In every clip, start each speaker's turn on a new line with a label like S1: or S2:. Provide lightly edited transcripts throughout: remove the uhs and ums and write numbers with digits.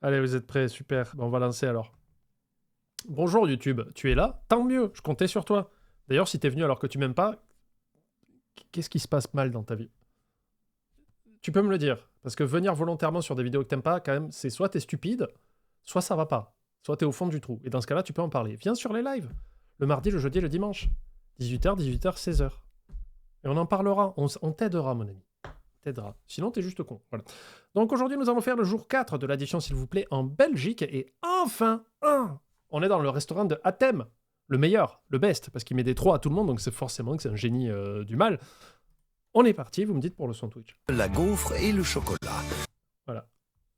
S1: Allez, vous êtes prêts? Super. Bon, on va lancer alors. Bonjour YouTube, tu es là? Tant mieux, je comptais sur toi. D'ailleurs, si t'es venu alors que tu m'aimes pas, qu'est-ce qui se passe mal dans ta vie? Tu peux me le dire. Parce que venir volontairement sur des vidéos que t'aimes pas, quand même, c'est soit t'es stupide, soit ça va pas. Soit t'es au fond du trou. Et dans ce cas-là, tu peux en parler. Viens sur les lives. Le mardi, le jeudi et le dimanche. 18h, 18h, 16h. Et on en parlera. On t'aidera, mon ami. T'aidera. Sinon, t'es juste con. Voilà. Donc aujourd'hui, nous allons faire le jour 4 de l'addition, s'il vous plaît, en Belgique. Et enfin, on est dans le restaurant de Hatem. Le meilleur, le best, parce qu'il met des 3 à tout le monde, donc c'est forcément que c'est un génie du mal. On est parti, vous me dites pour le son Twitch.
S2: La gaufre et le chocolat.
S1: Voilà.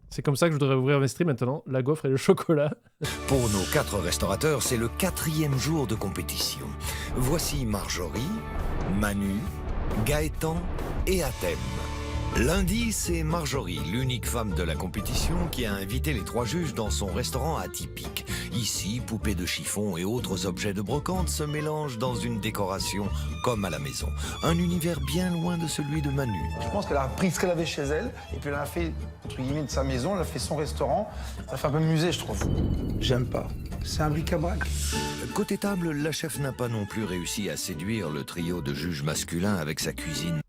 S1: C'est comme ça que je voudrais ouvrir mes streams maintenant, la gaufre et le chocolat.
S2: Pour nos 4 restaurateurs, c'est le 4e jour de compétition. Voici Marjorie, Manu, Gaëtan et Hatem. Lundi, c'est Marjorie, l'unique femme de la compétition, qui a invité les 3 juges dans son restaurant atypique. Ici, poupées de chiffon et autres objets de brocante se mélangent dans une décoration comme à la maison. Un univers bien loin de celui de Manu.
S3: Je pense qu'elle a pris ce qu'elle avait chez elle et puis elle a fait, entre guillemets, de sa maison, elle a fait son restaurant. Ça fait un peu musée, je trouve. J'aime pas. C'est un bric-à-brac.
S2: Côté table, la chef n'a pas non plus réussi à séduire le trio de juges masculins avec sa cuisine.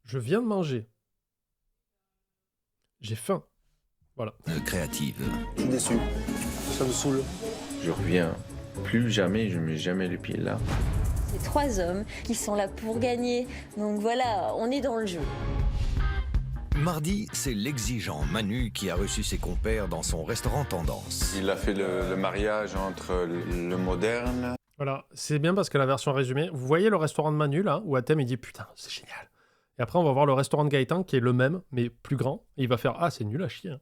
S1: Je viens de manger. J'ai faim. Voilà.
S2: Créative.
S3: Je suis déçu. Ça me saoule.
S4: Je reviens plus jamais, je mets jamais les pieds là.
S5: C'est 3 hommes qui sont là pour gagner. Donc voilà, on est dans le jeu.
S2: Mardi, c'est l'exigeant Manu qui a reçu ses compères dans son restaurant Tendance.
S6: Il a fait le mariage entre le moderne.
S1: Voilà, c'est bien parce que la version résumée, vous voyez le restaurant de Manu là, où Hatem il dit putain, c'est génial. Et après, on va voir le restaurant de Gaëtan qui est le même, mais plus grand. Et il va faire ah, c'est nul à chier.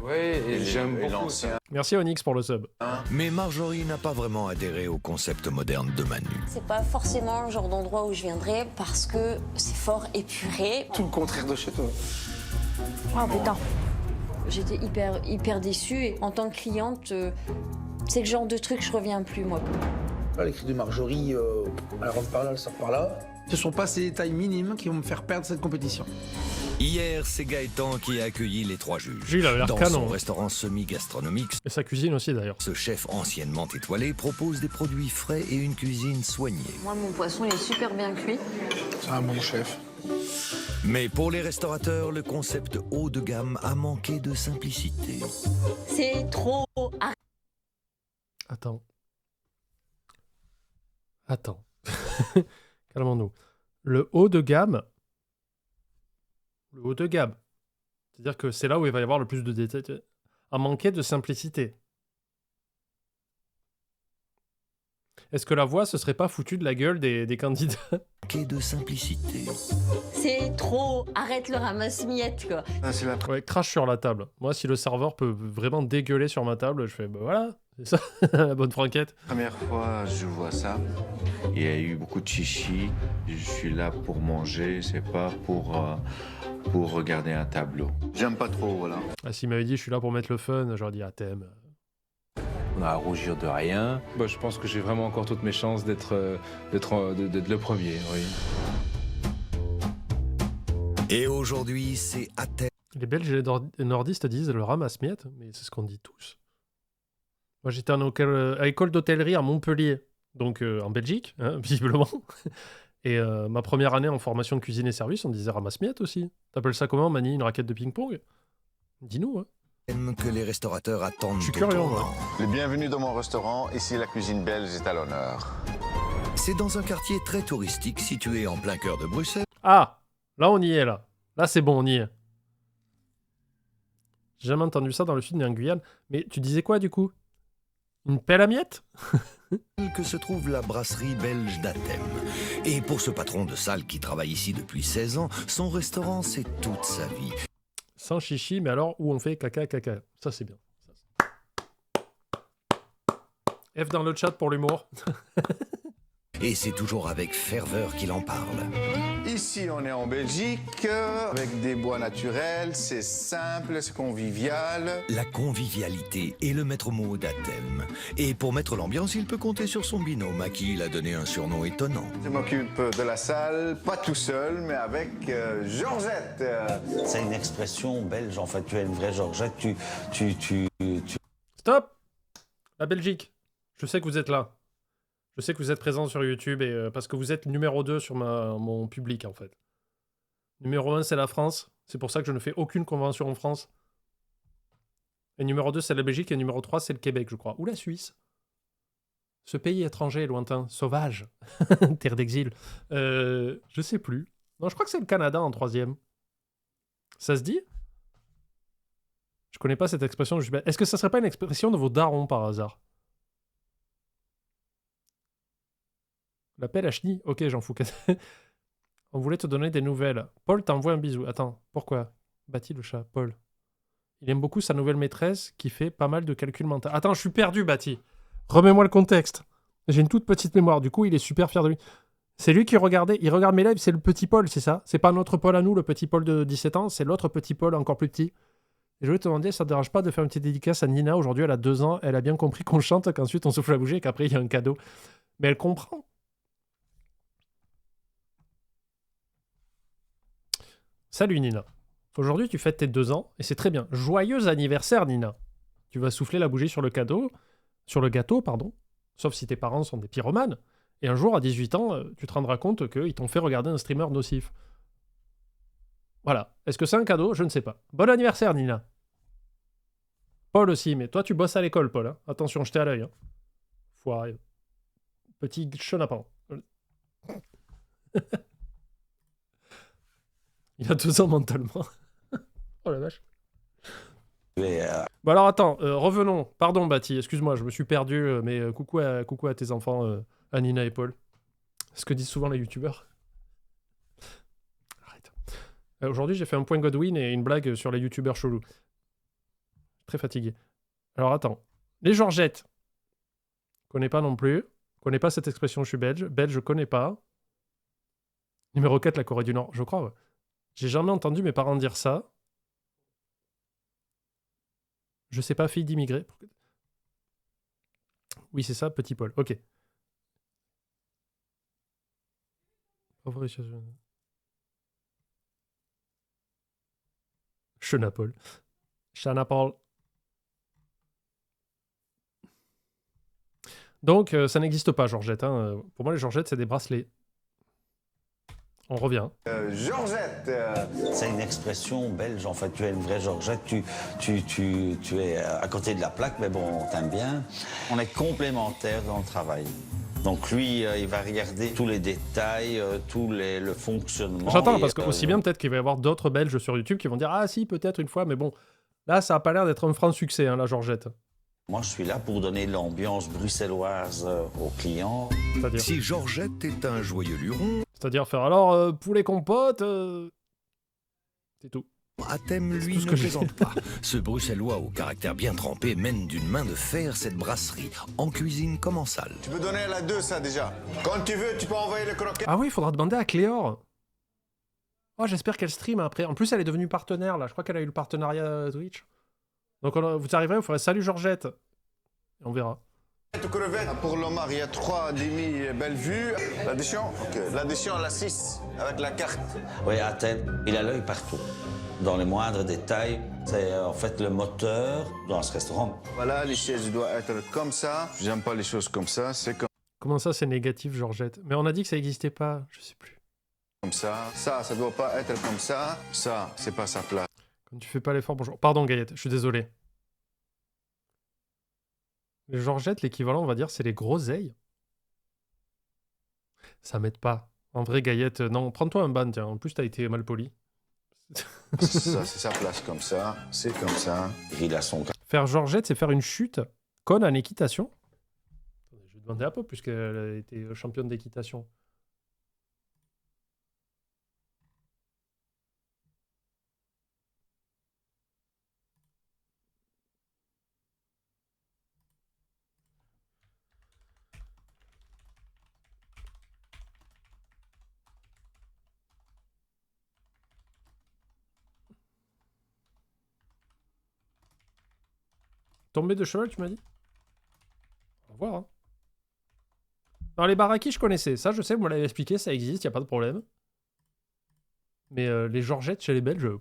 S6: Oui, et j'aime beaucoup l'ancien.
S1: Merci Onyx pour le sub.
S2: Mais Marjorie n'a pas vraiment adhéré au concept moderne de Manu.
S5: C'est pas forcément le genre d'endroit où je viendrais parce que c'est fort épuré.
S3: Tout le contraire de chez toi.
S5: Oh putain. J'étais hyper déçue et en tant que cliente, c'est le genre de truc je reviens plus moi.
S3: Là, les cris de Marjorie, elle rentre par là, elle sort par là. Ce sont pas ces détails minimes qui vont me faire perdre cette compétition.
S2: Hier, c'est Gaëtan qui a accueilli les 3 juges.
S1: Lui, il avait l'air
S2: Dans
S1: canon.
S2: son restaurant semi-gastronomique,
S1: Et sa cuisine aussi d'ailleurs.
S2: ce chef anciennement étoilé propose des produits frais et une cuisine soignée.
S5: Moi mon poisson il est super bien cuit.
S3: C'est un bon chef.
S2: Mais pour les restaurateurs, le concept haut de gamme a manqué de simplicité.
S5: C'est trop.
S1: Attends. Calmons-nous. Le haut de gamme. Le haut de gamme. C'est-à-dire que c'est là où il va y avoir le plus de détails. A manqué de simplicité. Est-ce que la voix se serait pas foutue de la gueule des candidats?
S2: Manqué de simplicité.
S5: C'est trop. Arrête le ramasse-miettes quoi.
S6: C'est la
S1: Ouais, crache sur la table. Moi, si le serveur peut vraiment dégueuler sur ma table, je fais bah voilà, c'est ça, la bonne franquette.
S6: première fois que je vois ça. Il y a eu beaucoup de chichi. Je suis là pour manger, c'est pas pour regarder un tableau. J'aime pas trop, voilà.
S1: Ah, s'il m'avait dit je suis là pour mettre le fun, j'aurais dit Hatem.
S7: On a à rougir de rien.
S4: Bah, je pense que j'ai vraiment encore toutes mes chances d'être le premier, oui.
S2: Et aujourd'hui, c'est Hatem
S1: Les Belges et les nordistes disent le ramasse-miettes, mais c'est ce qu'on dit tous. Moi, j'étais à l'école d'hôtellerie à Montpellier, donc en Belgique, hein, visiblement. Et ma première année en formation de cuisine et service, on disait ramasse-miettes aussi. T'appelles ça comment, Mani, une raquette de ping-pong? Dis-nous, hein.
S2: que les restaurateurs attendent
S1: Je suis
S2: au
S1: curieux,
S2: tournant.
S6: Les bienvenus dans mon restaurant. Ici, la cuisine belge est à l'honneur.
S2: C'est dans un quartier très touristique situé en plein cœur de Bruxelles.
S1: Ah, là on y est, là. Là c'est bon, on y est. J'ai jamais entendu ça dans le sud ni en Guyane. Mais tu disais quoi, du coup? Une pelle à miettes?
S2: Que se trouve la brasserie belge d'Hatem. Et pour ce patron de salle qui travaille ici depuis 16 ans, son restaurant, c'est toute sa vie.
S1: Sans chichi, mais alors où on fait caca. Ça c'est bien. F dans le chat pour l'humour.
S2: et c'est toujours avec ferveur qu'il en parle.
S8: Ici, on est en Belgique, avec des bois naturels, c'est simple, c'est convivial.
S2: La convivialité est le maître mot d'Athème. Et pour mettre l'ambiance, il peut compter sur son binôme, à qui il a donné un surnom étonnant.
S8: Je m'occupe de la salle, pas tout seul, mais avec Georgette.
S9: C'est une expression belge, en fait, tu es une vraie Georgette,
S1: Stop! La Belgique. Je sais que vous êtes là. Je sais que vous êtes présent sur YouTube et parce que vous êtes numéro 2 sur mon public en fait. Numéro 1 c'est la France. C'est pour ça que je ne fais aucune convention en France. Et numéro 2 c'est la Belgique et numéro 3 c'est le Québec je crois. Ou la Suisse. Ce pays étranger lointain, sauvage. Terre d'exil. Je sais plus. Non je crois que c'est le Canada en troisième. Ça se dit? Je connais pas cette expression. Est-ce que ça serait pas une expression de vos darons par hasard? L'appel à Ch'ni. Ok, j'en fous. On voulait te donner des nouvelles. Paul t'envoie un bisou. Attends, pourquoi? Bâti le chat, Paul. Il aime beaucoup sa nouvelle maîtresse qui fait pas mal de calculs mentaux. Attends, je suis perdu, Bâti. Remets-moi le contexte. J'ai une toute petite mémoire. Du coup, il est super fier de lui. C'est lui qui regardait. Il regarde mes lives, c'est le petit Paul, c'est ça? C'est pas notre Paul à nous, le petit Paul de 17 ans. C'est l'autre petit Paul encore plus petit. Et je voulais te demander, ça te dérange pas de faire une petite dédicace à Nina? Aujourd'hui, elle a 2 ans. Elle a bien compris qu'on chante, qu'ensuite on souffle la bougie et qu'après il y a un cadeau. Mais elle comprend. Salut Nina. Aujourd'hui, tu fêtes tes 2 ans et c'est très bien. Joyeux anniversaire, Nina. Tu vas souffler la bougie sur le gâteau, pardon. Sauf si tes parents sont des pyromanes. Et un jour, à 18 ans, tu te rendras compte qu'ils t'ont fait regarder un streamer nocif. Voilà. Est-ce que c'est un cadeau? Je ne sais pas. Bon anniversaire, Nina. Paul aussi, mais toi, tu bosses à l'école, Paul. Hein. Attention, je t'ai à l'œil. Hein. Foiré. Petit chenapan. Il a 2 ans mentalement. Oh la vache. Bon alors attends, revenons. Pardon Bati, excuse-moi, je me suis perdu, mais coucou à tes enfants, à Nina et Paul. C'est ce que disent souvent les youtubeurs. Arrête. Aujourd'hui j'ai fait un point Godwin et une blague sur les youtubeurs chelous. Très fatigué. Alors attends. Les Georgettes. Connais pas non plus. Connais pas cette expression, je suis belge. Belge, je connais pas. Numéro 4, la Corée du Nord. Je crois, ouais. J'ai jamais entendu mes parents dire ça. Je sais pas, fille d'immigré. Oui, c'est ça, petit Paul. Ok. Chenapol. Chanapol. Donc, ça n'existe pas, Georgette. Hein. Pour moi, les Georgettes, c'est des bracelets. On revient.
S8: Georgette.
S9: C'est une expression belge, en fait, tu es une vraie Georgette, tu es à côté de la plaque, mais bon, on t'aime bien. On est complémentaires dans le travail. Donc lui, il va regarder tous les détails, le fonctionnement.
S1: J'entends, parce que aussi bien peut-être qu'il va y avoir d'autres Belges sur YouTube qui vont dire « Ah si, peut-être une fois », mais bon, là, ça n'a pas l'air d'être un franc succès, hein, la Georgette.
S9: Moi, je suis là pour donner l'ambiance bruxelloise aux clients.
S1: C'est-à-dire
S2: Si Georgette est un joyeux luron,
S1: C'est-à-dire faire alors poulet compote, c'est tout.
S2: Athème, lui,
S1: tout ce
S2: ne
S1: que j'ai.
S2: plaisante pas. Ce Bruxellois au caractère bien trempé mène d'une main de fer cette brasserie, en cuisine comme en salle.
S8: Tu peux donner la 2, ça déjà. Quand tu veux, tu peux envoyer le croquet.
S1: Ah oui, il faudra demander à Cléor. Oh, j'espère qu'elle stream après. En plus, elle est devenue partenaire, là. Je crois qu'elle a eu le partenariat Twitch. Donc, vous arriverez, vous ferez « Salut Georgette ». Et on verra.
S8: Pour l'Omar, il y a 3 demi Bellevue. L'addition, ok. L'addition à la 6, avec la carte.
S9: Oui, Athènes, il a l'œil partout. Dans les moindres détails, c'est en fait le moteur dans ce restaurant.
S8: Voilà, les chaises doivent être comme ça. J'aime pas les choses comme ça, c'est
S1: Comment ça, c'est négatif, Georgette? Mais on a dit que ça n'existait pas. Je sais plus.
S8: comme ça. Ça doit pas être comme ça. Ça, c'est pas sa place.
S1: Quand tu fais pas l'effort, bonjour. Pardon, Gaëtte, je suis désolé. Les Georgettes, l'équivalent, on va dire, c'est les groseilles. Ça m'aide pas. En vrai, Gaëtte, non, prends-toi un ban, tiens. En plus, t'as été mal poli.
S8: Ça, c'est sa place comme ça. C'est comme ça.
S9: Il a son...
S1: Faire Georgette, c'est faire une chute conne en équitation. Je vais demander un peu, puisqu'elle a été championne d'équitation. Tombée de cheval, tu m'as dit? On va voir. Hein. Alors, les baraki, je connaissais. Ça, je sais, vous me l'avez expliqué, ça existe, y a pas de problème. Mais les Georgettes chez les Belges...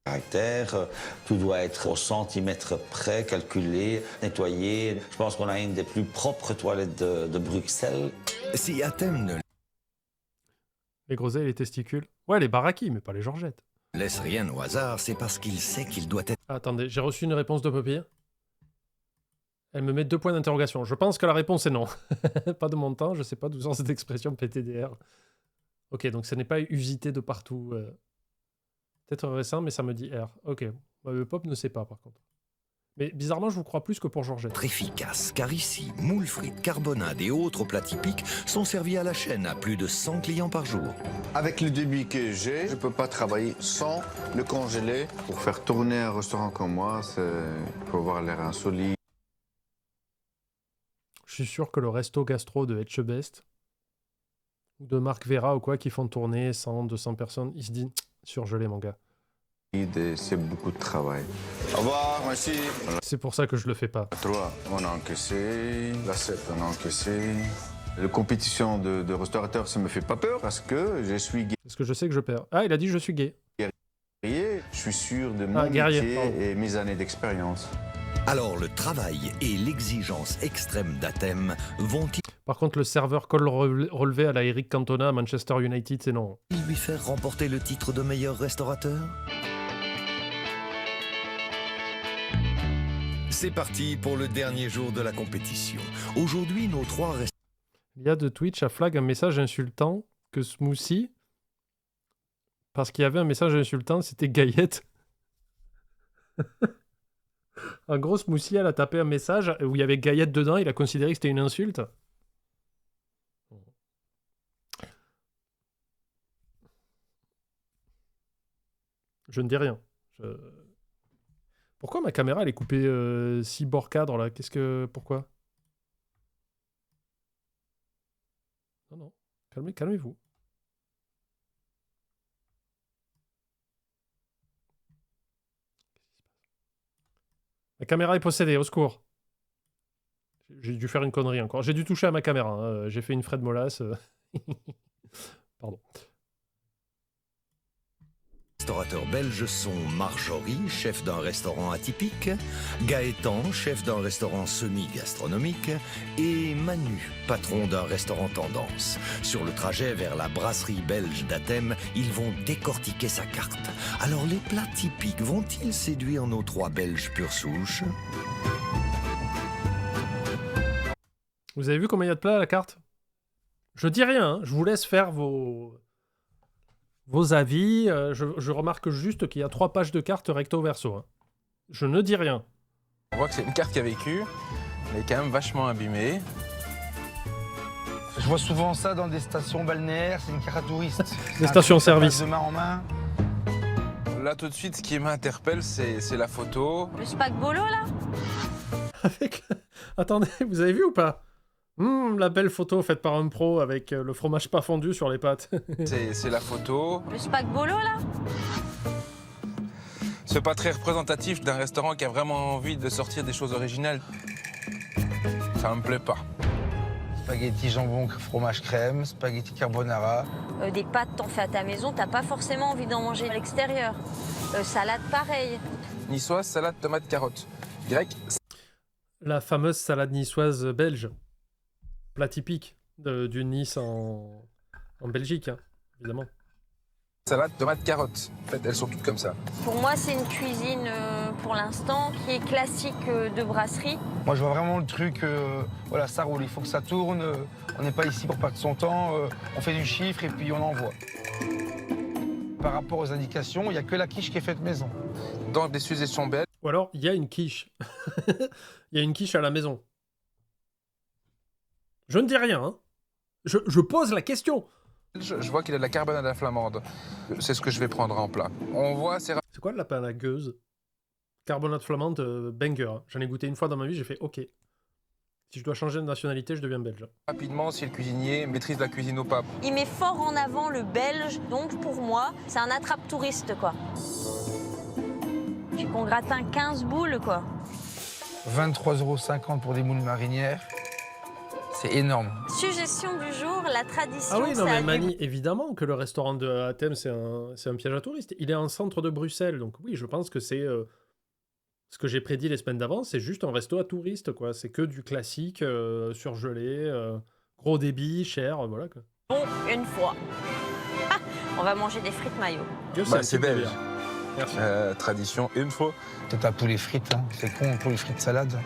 S9: Caractère, tout doit être au centimètre près, calculé, nettoyé. Je pense qu'on a une des plus propres toilettes de Bruxelles.
S2: Si Athème ne
S1: Les groseilles et les testicules. Ouais, les baraki, mais pas les Georgettes.
S2: laisse rien au hasard, c'est parce qu'il sait qu'il doit être...
S1: Attendez, j'ai reçu une réponse de Poppy. Elle me met 2 points d'interrogation. Je pense que la réponse est non. Pas de mon temps, je sais pas d'où sort cette expression PTDR. Ok, donc ce n'est pas usité de partout. Peut-être récent, mais ça me dit R. Ok, le Pop ne sait pas par contre. Mais bizarrement, je vous crois plus que pour Georgette.
S2: Très efficace, car ici, moules frites, carbonade et autres plats typiques sont servis à la chaîne à plus de 100 clients par jour.
S8: Avec le débit que j'ai, je ne peux pas travailler sans le congeler. Pour faire tourner un restaurant comme moi, il faut avoir l'air insolite.
S1: Je suis sûr que le resto gastro de Etchebest ou de Marc Vera ou quoi qui font tourner 100, 200 personnes, il se dit surgelé mon gars.
S8: C'est beaucoup de travail. Au revoir, merci.
S1: C'est pour ça que je le fais pas.
S8: 3, on a encaissé. La 7, on a encaissé. La compétition de restaurateurs, ça me fait pas peur parce que je suis
S1: Parce que je sais que je perds. Ah, il a dit je suis gay.
S8: guerrier. Je suis sûr de mon
S1: guerrier,
S8: métier et mes années d'expérience.
S2: Alors le travail et l'exigence extrême d'Athème vont-ils
S1: Par contre, le serveur col relevé à la Eric Cantona à Manchester United, c'est non.
S2: lui faire remporter le titre de meilleur restaurateur? C'est parti pour le dernier jour de la compétition. Aujourd'hui, nos 3
S1: Il y a de Twitch à flag un message insultant que Smoothie, parce qu'il y avait un message insultant, c'était Gaillette. Un gros Smoothie, elle a tapé un message où il y avait Gaillette dedans, il a considéré que c'était une insulte. Je ne dis rien. Pourquoi ma caméra elle est coupée 6 bords cadres là? Qu'est-ce que... Pourquoi? Non, non. Calmez-vous. La caméra est possédée, au secours. J'ai dû faire une connerie encore. J'ai dû toucher à ma caméra. Hein. J'ai fait une Fred Molas. Pardon.
S2: restaurateurs belges sont Marjorie, chef d'un restaurant atypique, Gaëtan, chef d'un restaurant semi-gastronomique, et Manu, patron d'un restaurant tendance. Sur le trajet vers la brasserie belge d'Athème, ils vont décortiquer sa carte. Alors les plats typiques vont-ils séduire nos 3 Belges pure souche?
S1: Vous avez vu combien il y a de plats à la carte? Je dis rien, hein. Je vous laisse faire vos avis. Je remarque juste qu'il y a 3 pages de carte recto verso. Hein. Je ne dis rien.
S7: On voit que c'est une carte qui a vécu, mais quand même vachement abîmée.
S3: Je vois souvent ça dans des stations balnéaires, c'est une carte à touristes.
S1: Des stations-service.
S3: De main en main.
S7: Là, tout de suite, ce qui m'interpelle, c'est la photo.
S5: Le spagbolo, là?
S1: Avec... Attendez, vous avez vu ou pas? La belle photo faite par un pro avec le fromage pas fondu sur les pâtes.
S7: C'est la photo.
S5: Le spagbolo, là?
S7: C'est pas très représentatif d'un restaurant qui a vraiment envie de sortir des choses originales. Ça me plaît pas.
S3: Spaghetti jambon fromage crème, spaghetti carbonara.
S5: Des pâtes, t'en fais à ta maison, t'as pas forcément envie d'en manger à l'extérieur. Salade, pareil.
S7: Niçoise, salade, tomate, carotte. Grec.
S1: La fameuse salade niçoise belge. Plat typique du Nice en Belgique, hein, évidemment.
S7: Salade, tomate, carotte. En fait, elles sont toutes comme ça.
S5: Pour moi, c'est une cuisine, pour l'instant, qui est classique de brasserie.
S3: Moi, je vois vraiment le truc, voilà, ça roule, il faut que ça tourne. On n'est pas ici pour perdre son temps. On fait du chiffre et puis on envoie. Par rapport aux indications, il n'y a que la quiche qui est faite maison.
S7: Dans des suggestions belges.
S1: Ou alors, il y a une quiche. Il y a une quiche à la maison. Je ne dis rien. Hein. Je pose la question.
S7: Je vois qu'il a de la carbonade à la flamande. C'est ce que je vais prendre en plat. On voit, c'est
S1: quoi la panagueuse? Carbonade flamande, banger. Hein. J'en ai goûté une fois dans ma vie, j'ai fait OK. Si je dois changer de nationalité, je deviens belge.
S7: rapidement si le cuisinier maîtrise la cuisine ou pas.
S5: Il met fort en avant le belge, donc pour moi, c'est un attrape-touriste, quoi. J'ai qu'on gratin 15 boules, quoi.
S3: 23,50 € pour des moules marinières. C'est énorme.
S5: Suggestion du jour, la tradition,
S1: Ah oui, non,
S5: ça
S1: mais
S5: a du-
S1: Mani, évidemment que le restaurant de à thème, c'est un piège à touristes. Il est en centre de Bruxelles, donc oui, je pense que c'est ce que j'ai prédit les semaines d'avant, c'est juste un resto à touristes, quoi. C'est que du classique, surgelé, gros débit, cher, voilà, quoi.
S5: Bon, une fois. Ah, on va manger des frites maillot.
S1: Dieu,
S7: Bah,
S1: un
S7: c'est
S1: type de
S7: belge.
S1: bière. Merci.
S7: Tradition, une fois.
S3: Peut-être à poulet frites, hein. C'est con pour les frites salades.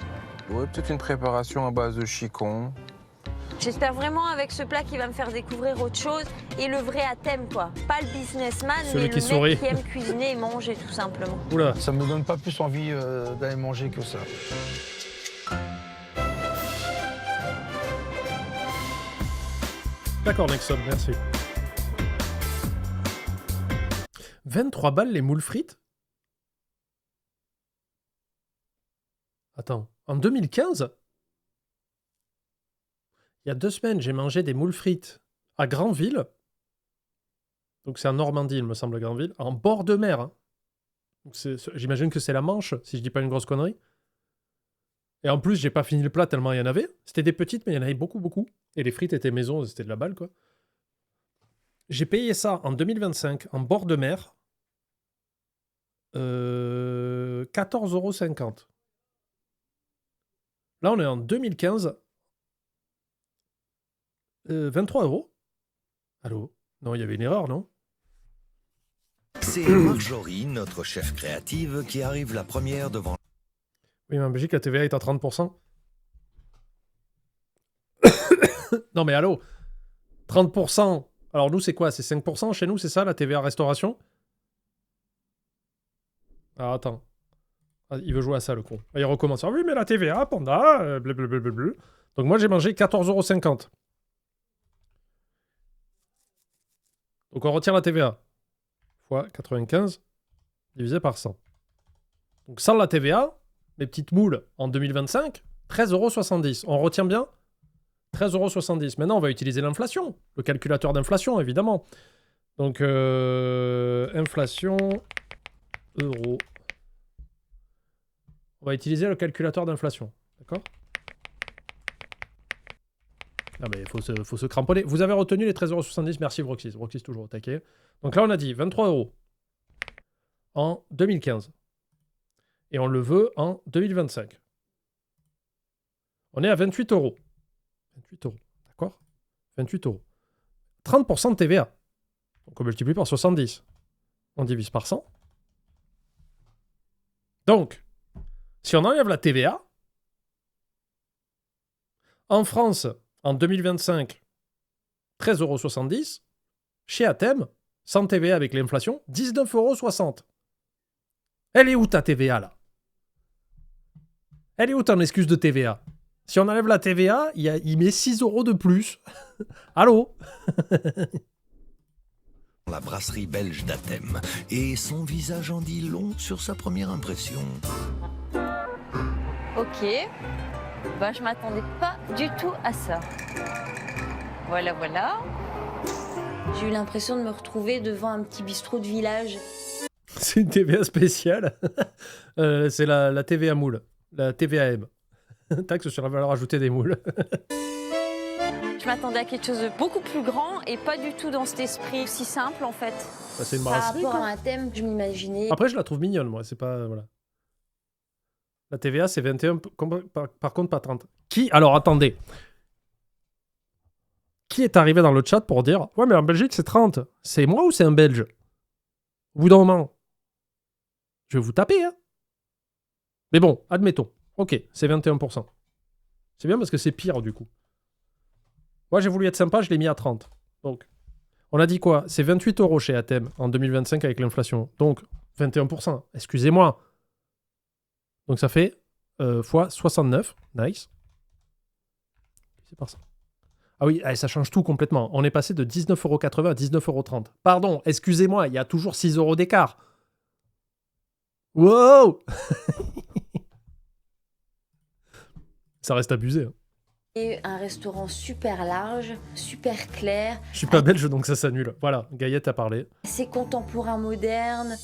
S7: Ouais, peut-être une préparation à base de chicon.
S5: J'espère vraiment avec ce plat qu'il va me faire découvrir autre chose et le vrai à thème, quoi. Pas le businessman,
S1: Celui
S5: mais
S1: qui
S5: le
S1: sourit.
S5: mec qui aime cuisiner et manger, tout simplement.
S1: Oula,
S3: Ça me donne pas plus envie d'aller manger que ça.
S1: d'accord, Nexon, merci. 23 balles les moules frites? Attends, en 2015? Il y a 2 semaines, j'ai mangé des moules frites à Granville. Donc c'est en Normandie, il me semble, Granville. En bord de mer. Hein. J'imagine que c'est la Manche, si je dis pas une grosse connerie. Et en plus, j'ai pas fini le plat tellement il y en avait. C'était des petites, mais il y en avait beaucoup, beaucoup. Et les frites étaient maison, c'était de la balle, quoi. J'ai payé ça en 2025, en bord de mer. 14,50 €. Là, on est en 2015. 23 €. Allô? Non, il y avait une erreur, non?
S2: C'est Marjorie, notre chef créative, qui arrive la première devant.
S1: Oui, mais en Belgique, la TVA est à 30%. Non, mais allô? 30%. Alors, nous, c'est quoi? C'est 5% chez nous, c'est ça, la TVA restauration? Ah, attends. Ah, il veut jouer à ça, le con. Ah, il recommence. Ah oui, mais la TVA, panda, blablabla. Donc, moi, j'ai mangé 14,50 €. Donc, on retire la TVA. Fois 95, divisé par 100. Donc, sans la TVA, les petites moules en 2025, 13,70 €. On retient bien? 13,70 €. Maintenant, on va utiliser l'inflation. Le calculateur d'inflation, évidemment. Donc, inflation, euro. On va utiliser le calculateur d'inflation. D'accord? Non, mais il faut se cramponner. Vous avez retenu les 13,70 €. Merci, Vroxys. Vroxys, toujours au taquet. Donc là, on a dit 23 € en 2015. Et on le veut en 2025. On est à 28 €. 28 €. D'accord? 28 €. 30% de TVA. Donc on multiplie par 70. On divise par 100. Donc, si on enlève la TVA, en France, en 2025, 13,70 €. Chez Athème, sans TVA avec l'inflation, 19,60 €. Elle est où ta TVA, là? Elle est où ton excuse de TVA? Si on enlève la TVA, il met 6 € de plus. Allô?
S2: La brasserie belge d'Athème. Et son visage en dit long sur sa première impression.
S5: Ok. Bah, je m'attendais pas du tout à ça. Voilà, voilà. J'ai eu l'impression de me retrouver devant un petit bistrot de village.
S1: C'est une TVA spéciale. C'est la TVA moule. La TVAM. Taxe sur la valeur ajoutée des moules.
S5: Je m'attendais à quelque chose de beaucoup plus grand et pas du tout dans cet esprit si simple, en fait.
S1: Bah, c'est une
S5: Par
S1: brasserie,
S5: rapport
S1: quoi.
S5: à un thème que je m'imaginais.
S1: Après, je la trouve mignonne, moi. C'est pas... Voilà. La TVA, c'est 21, par contre, pas 30. Qui... Alors, attendez. Qui est arrivé dans le chat pour dire « Ouais, mais en Belgique, c'est 30 ». C'est moi ou c'est un Belge? Au bout d'un moment, je vais vous taper, hein. Mais bon, admettons. Ok, c'est 21%. C'est bien parce que c'est pire, du coup. Moi, j'ai voulu être sympa, je l'ai mis à 30. Donc, on a dit quoi? C'est 28 € chez Athème en 2025 avec l'inflation. Donc, 21%. Excusez-moi. Donc, ça fait fois 69. Nice. C'est par ça. Ah oui, ça change tout complètement. On est passé de 19,80 € à 19,30 €. Pardon, excusez-moi, il y a toujours 6 € d'écart. Wow. Ça reste abusé. Hein.
S5: Et un restaurant super large, super clair.
S1: Je suis pas belge, donc ça s'annule. Voilà, Gaillette a parlé.
S5: C'est contemporain moderne.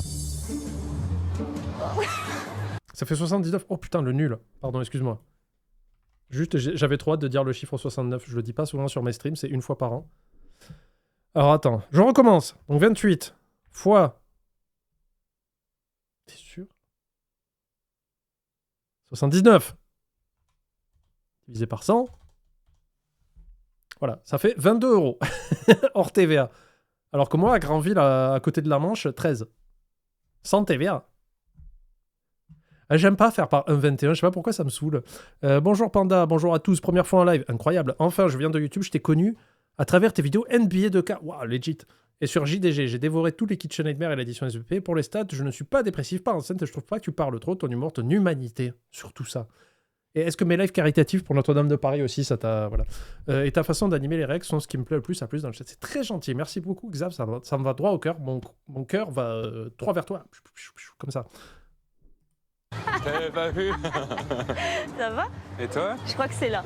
S1: Ça fait 79. Oh putain, le nul. Pardon, excuse-moi. Juste, j'avais trop hâte de dire le chiffre 69. Je le dis pas souvent sur mes streams, c'est une fois par an. Alors attends, je recommence. Donc 28 fois... T'es sûr? 79 divisé par 100. Voilà, ça fait 22 €. Hors TVA. Alors que moi, à Granville, à côté de la Manche, 13. Sans TVA. J'aime pas faire par 1,21, je sais pas pourquoi ça me saoule. Bonjour Panda, bonjour à tous, première fois en live, incroyable. Enfin, je viens de YouTube, je t'ai connu à travers tes vidéos NBA 2K. Waouh, legit. Et sur JDG, j'ai dévoré tous les Kitchen Nightmares et l'édition SVP. Pour les stats, je ne suis pas dépressif, pas enceinte, je trouve pas que tu parles trop, ton humour, ton humanité, sur tout ça. Et est-ce que mes lives caritatifs pour Notre-Dame de Paris aussi, ça t'a... Voilà. Et ta façon d'animer les règles sont ce qui me plaît le plus à plus dans le chat. C'est très gentil, merci beaucoup Xav, ça me va droit au cœur. Mon cœur va droit vers toi, comme ça.
S7: T'avais pas vu?
S5: Ça va?
S7: Et toi?
S5: Je crois que c'est là.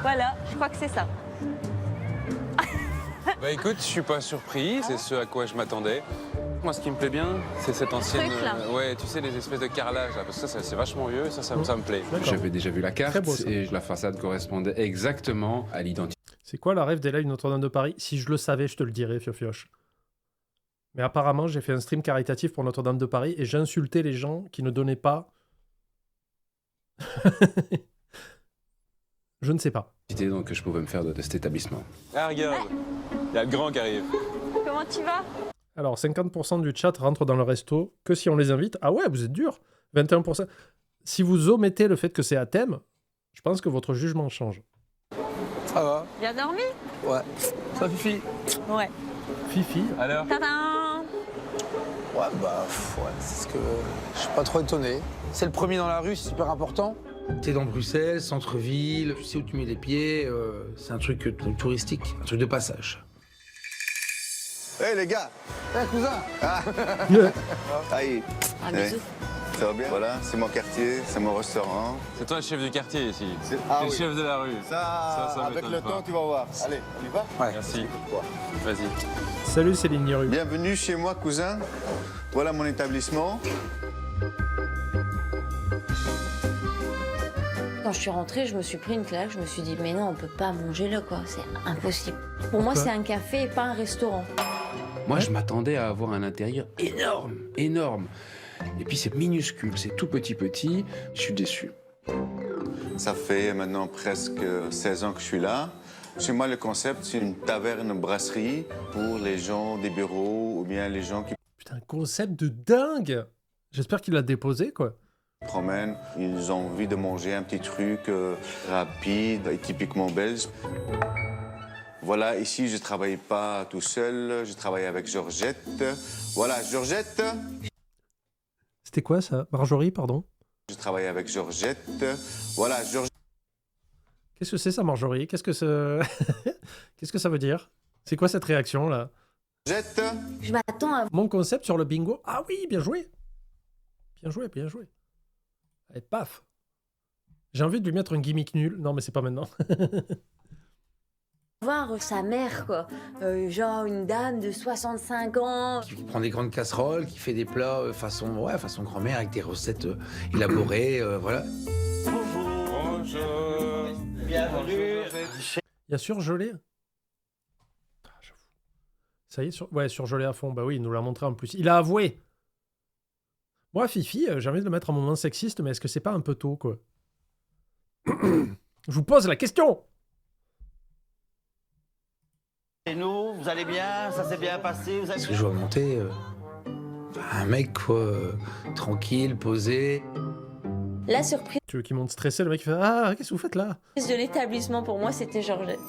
S5: Voilà, je crois que c'est ça.
S7: Bah écoute, je suis pas surpris, c'est ce à quoi je m'attendais. Moi, ce qui me plaît bien, c'est cette ancienne...
S5: truc, là.
S7: Ouais, tu sais, les espèces de carrelage, là, parce que ça c'est vachement vieux, ça me plaît.
S4: J'avais déjà vu la carte
S1: Très beau, ça.
S4: et la façade correspondait exactement à l'identité.
S1: C'est quoi la rêve des lives Notre-Dame de Paris? Si je le savais, je te le dirais, Fiofioche. Mais apparemment, j'ai fait un stream caritatif pour Notre-Dame de Paris et j'insultais les gens qui ne donnaient pas. Je ne sais pas.
S4: Donc que je pouvais me faire de cet établissement.
S7: Ah, regarde, il y a le grand qui arrive.
S5: Comment tu vas?
S1: Alors, 50% du chat rentre dans le resto que si on les invite. Ah ouais, vous êtes dur. 21%. Si vous omettez le fait que c'est à thème, je pense que votre jugement change.
S3: Ça va?
S5: Bien dormi?
S3: Ouais. Ça Fifi?
S5: Ouais.
S1: Fifi.
S7: Alors?
S5: Tadam!
S3: Ouais, bah, ouais, c'est ce que... Je suis pas trop étonné. C'est le premier dans la rue, c'est super important.
S10: T'es dans Bruxelles, centre-ville, tu sais où tu mets les pieds, c'est un truc touristique, un truc de passage.
S8: Hé les gars.
S3: Eh, cousin!
S8: Aïe.
S5: Ah, bisous.
S8: Ça va bien? Voilà, c'est mon quartier, c'est mon restaurant.
S7: C'est toi le chef du quartier ici.
S8: Ah
S7: T'es le
S8: oui.
S7: chef de la rue.
S8: Ça, avec
S7: m'étonne
S8: le
S7: pas.
S8: temps, tu vas voir. Allez, on y va?
S3: Ouais.
S7: Merci. Vas-y.
S1: Salut Céline Niru.
S8: Bienvenue chez moi, cousin. Voilà mon établissement.
S5: Quand je suis rentrée, je me suis pris une claque. Je me suis dit, mais non, on peut pas manger là, quoi. C'est impossible. Pour moi, c'est un café et pas un restaurant.
S4: Moi, je m'attendais à avoir un intérieur énorme, énorme. Et puis c'est minuscule, c'est tout petit. Je suis déçu.
S8: Ça fait maintenant presque 16 ans que je suis là. Chez moi, le concept, c'est une taverne-brasserie pour les gens des bureaux ou bien les gens qui
S1: Putain, concept de dingue. J'espère qu'il l'a déposé, quoi.
S8: promènent. Ils ont envie de manger un petit truc rapide et typiquement belge. Voilà, ici, je ne travaille pas tout seul, je travaille avec Georgette. Voilà, Georgette.
S1: C'était quoi ça? Marjorie, pardon?
S8: Je travaille avec Georgette. Voilà, Georgette.
S1: Qu'est-ce que c'est ça, Marjorie? Qu'est-ce que ça veut dire? C'est quoi cette réaction là?
S5: Je m'attends à...
S1: Mon concept sur le bingo. Ah oui, bien joué. Bien joué, bien joué. Allez, paf. J'ai envie de lui mettre un gimmick nul. Non, mais c'est pas maintenant.
S5: voir sa mère, quoi. Genre une dame de 65 ans.
S10: Qui prend des grandes casseroles, qui fait des plats façon grand-mère avec des recettes élaborées, voilà.
S7: Bonjour.
S3: Bienvenue.
S1: Il y a surgelé. Ah, j'avoue. Ça y est, surgelé à fond. Bah oui, il nous l'a montré en plus. Il a avoué. Moi, Fifi, j'ai envie de le mettre un moment sexiste, mais est-ce que c'est pas un peu tôt, quoi? Je vous pose la question.
S9: Et nous, vous allez bien? Ça s'est bien passé?
S10: Parce que je vois monter un mec, quoi, tranquille, posé.
S5: La surprise
S1: Tu veux qu'il monte stressé, le mec fait ah, qu'est-ce que vous faites là?
S5: de l'établissement, pour moi, c'était Georgette.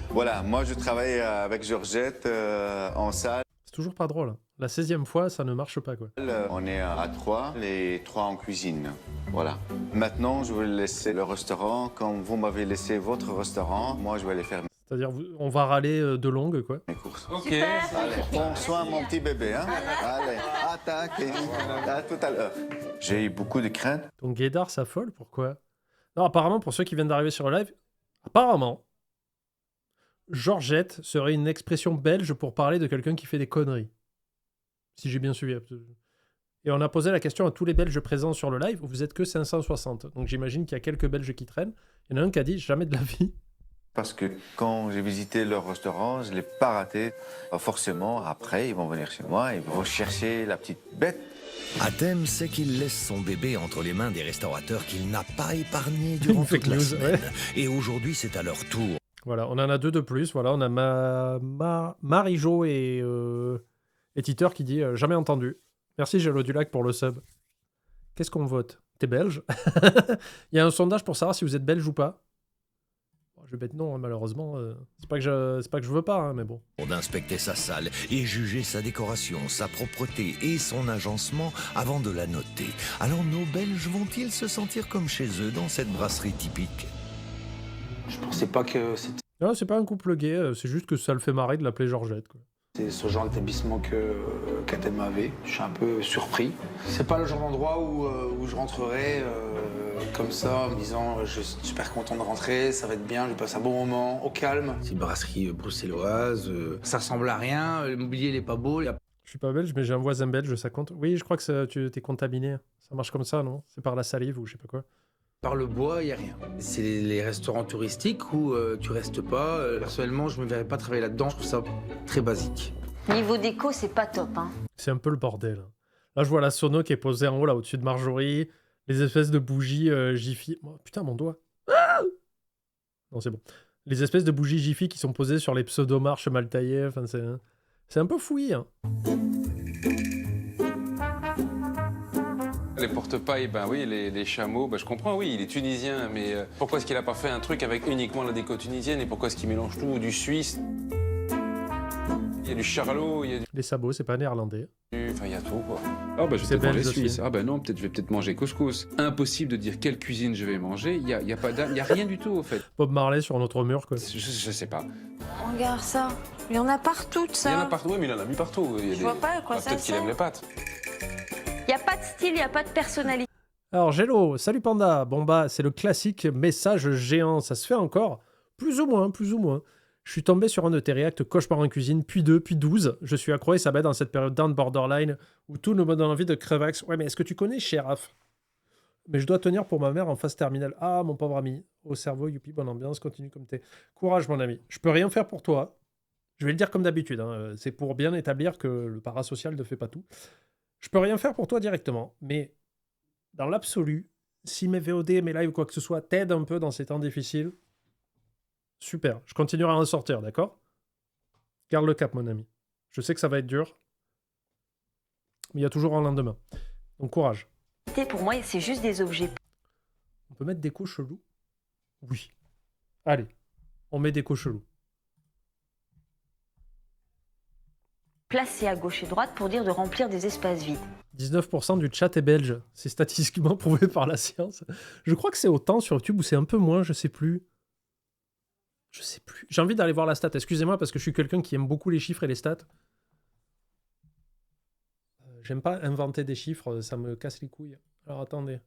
S8: Voilà, moi je travaille avec Georgette en salle.
S1: C'est toujours pas drôle. La 16e fois, ça ne marche pas, quoi.
S8: On est à 3, les 3 en cuisine. Voilà. Maintenant, je vais laisser le restaurant. Quand vous m'avez laissé votre restaurant, moi je vais aller faire
S1: C'est-à-dire, on va râler de longue, quoi.
S8: mes courses.
S7: Ok.
S8: Allez, prends soin mon petit bébé, hein. Allez, attaque. À tout à l'heure. J'ai eu beaucoup de craintes.
S1: Donc Guédard s'affole, pourquoi? Non, apparemment, pour ceux qui viennent d'arriver sur le live, apparemment, Georgette serait une expression belge pour parler de quelqu'un qui fait des conneries. Si j'ai bien suivi. Et on a posé la question à tous les Belges présents sur le live. Vous êtes que 560. Donc j'imagine qu'il y a quelques Belges qui traînent. Il y en a un qui a dit jamais de la vie.
S6: Parce que quand j'ai visité leur restaurant, je ne l'ai pas raté. Forcément, après, ils vont venir chez moi, ils vont chercher la petite bête.
S2: Atem sait qu'il laisse son bébé entre les mains des restaurateurs qu'il n'a pas épargnés durant toute la semaine. Et aujourd'hui, c'est à leur tour.
S1: Voilà, on en a deux de plus. Voilà, on a Marie-Jo et Titer qui dit jamais entendu. Merci Gélo du Lac pour le sub. Qu'est-ce qu'on vote? T'es belge? Il y a un sondage pour savoir si vous êtes belge ou pas. Bon, je vais mettre non, hein, malheureusement. C'est pas que je veux pas, hein, mais bon.
S2: D'inspecter sa salle et juger sa décoration, sa propreté et son agencement avant de la noter. Alors nos Belges vont-ils se sentir comme chez eux dans cette brasserie typique?
S10: Je pensais pas que c'était
S1: Non, c'est pas un couple gay, c'est juste que ça le fait marrer de l'appeler Georgette, quoi.
S10: ce genre d'établissement qu'Atem avait. Je suis un peu surpris. C'est pas le genre d'endroit où je rentrerai comme ça en me disant je suis super content de rentrer, ça va être bien, je passe un bon moment, au calme. C'est une brasserie bruxelloise, ça ressemble à rien, le mobilier il est pas beau.
S1: Je suis pas belge, mais j'ai un voisin belge, ça compte. Oui, je crois que tu t'es contaminé. Ça marche comme ça, non? C'est par la salive ou je sais pas quoi.
S10: Par le bois, il n'y a rien. C'est les restaurants touristiques où tu restes pas. Personnellement, je me verrais pas travailler là-dedans. Je trouve ça très basique.
S5: Niveau déco, c'est pas top, hein.
S1: C'est un peu le bordel. Là, je vois la sono qui est posée en haut, là, au-dessus de Marjorie. Les espèces de bougies Jiffy. Oh, putain, mon doigt. Ah non, c'est bon. Les espèces de bougies Jiffy qui sont posées sur les pseudo-marches mal taillées. Enfin, c'est un peu fouillis, hein.
S4: Les porte-pailles, ben oui, les chameaux, ben je comprends, oui, il est tunisien, mais pourquoi est-ce qu'il n'a pas fait un truc avec uniquement la déco tunisienne et pourquoi est-ce qu'il mélange tout, du suisse? Il y a du charlot, il y a du...
S1: Les sabots, c'est pas néerlandais.
S4: Enfin, il y a tout, quoi. Ah bah je vais peut-être manger suisse. Ah bah non, je vais peut-être manger couscous. Impossible de dire quelle cuisine je vais manger, il y a rien du tout, au fait.
S1: Bob Marley sur notre mur, quoi.
S4: Je sais pas.
S5: Regarde ça. Il y en a partout de ça.
S4: Il y en a partout, oui, mais il en a mis partout.
S5: Je vois pas à quoi ça
S4: peut-être qu'il aime les pâtes.
S5: Il n'y a pas de style, il n'y a pas de personnalité.
S1: Alors, Gélo, salut Panda. Bon bah, c'est le classique message géant. Ça se fait encore? Plus ou moins, plus ou moins. Je suis tombé sur un de tes reacts cauchemar en cuisine, puis 2, puis 12. Je suis accro et ça bête dans cette période down borderline où tout nous donne envie de crevax. Ouais, mais est-ce que tu connais Sheriff? Mais je dois tenir pour ma mère en phase terminale. Ah, mon pauvre ami. Au cerveau, youpi, bonne ambiance, continue comme t'es. Courage, mon ami. Je peux rien faire pour toi. Je vais le dire comme d'habitude. Hein. C'est pour bien établir que le parasocial ne fait pas tout. Je peux rien faire pour toi directement, mais dans l'absolu, si mes VOD, mes lives, quoi que ce soit, t'aident un peu dans ces temps difficiles, super. Je continuerai à en sortir, d'accord? Garde le cap, mon ami. Je sais que ça va être dur, mais il y a toujours un lendemain. Donc courage.
S5: Pour moi, c'est juste des objets.
S1: On peut mettre des coups chelous? Oui. Allez, on met des coups chelous.
S5: Placés à gauche et droite pour dire de remplir des espaces vides.
S1: 19% du chat est belge. C'est statistiquement prouvé par la science. Je crois que c'est autant sur YouTube ou c'est un peu moins, je sais plus. Je sais plus. J'ai envie d'aller voir la stat. Excusez-moi parce que je suis quelqu'un qui aime beaucoup les chiffres et les stats. J'aime pas inventer des chiffres, ça me casse les couilles. Alors attendez.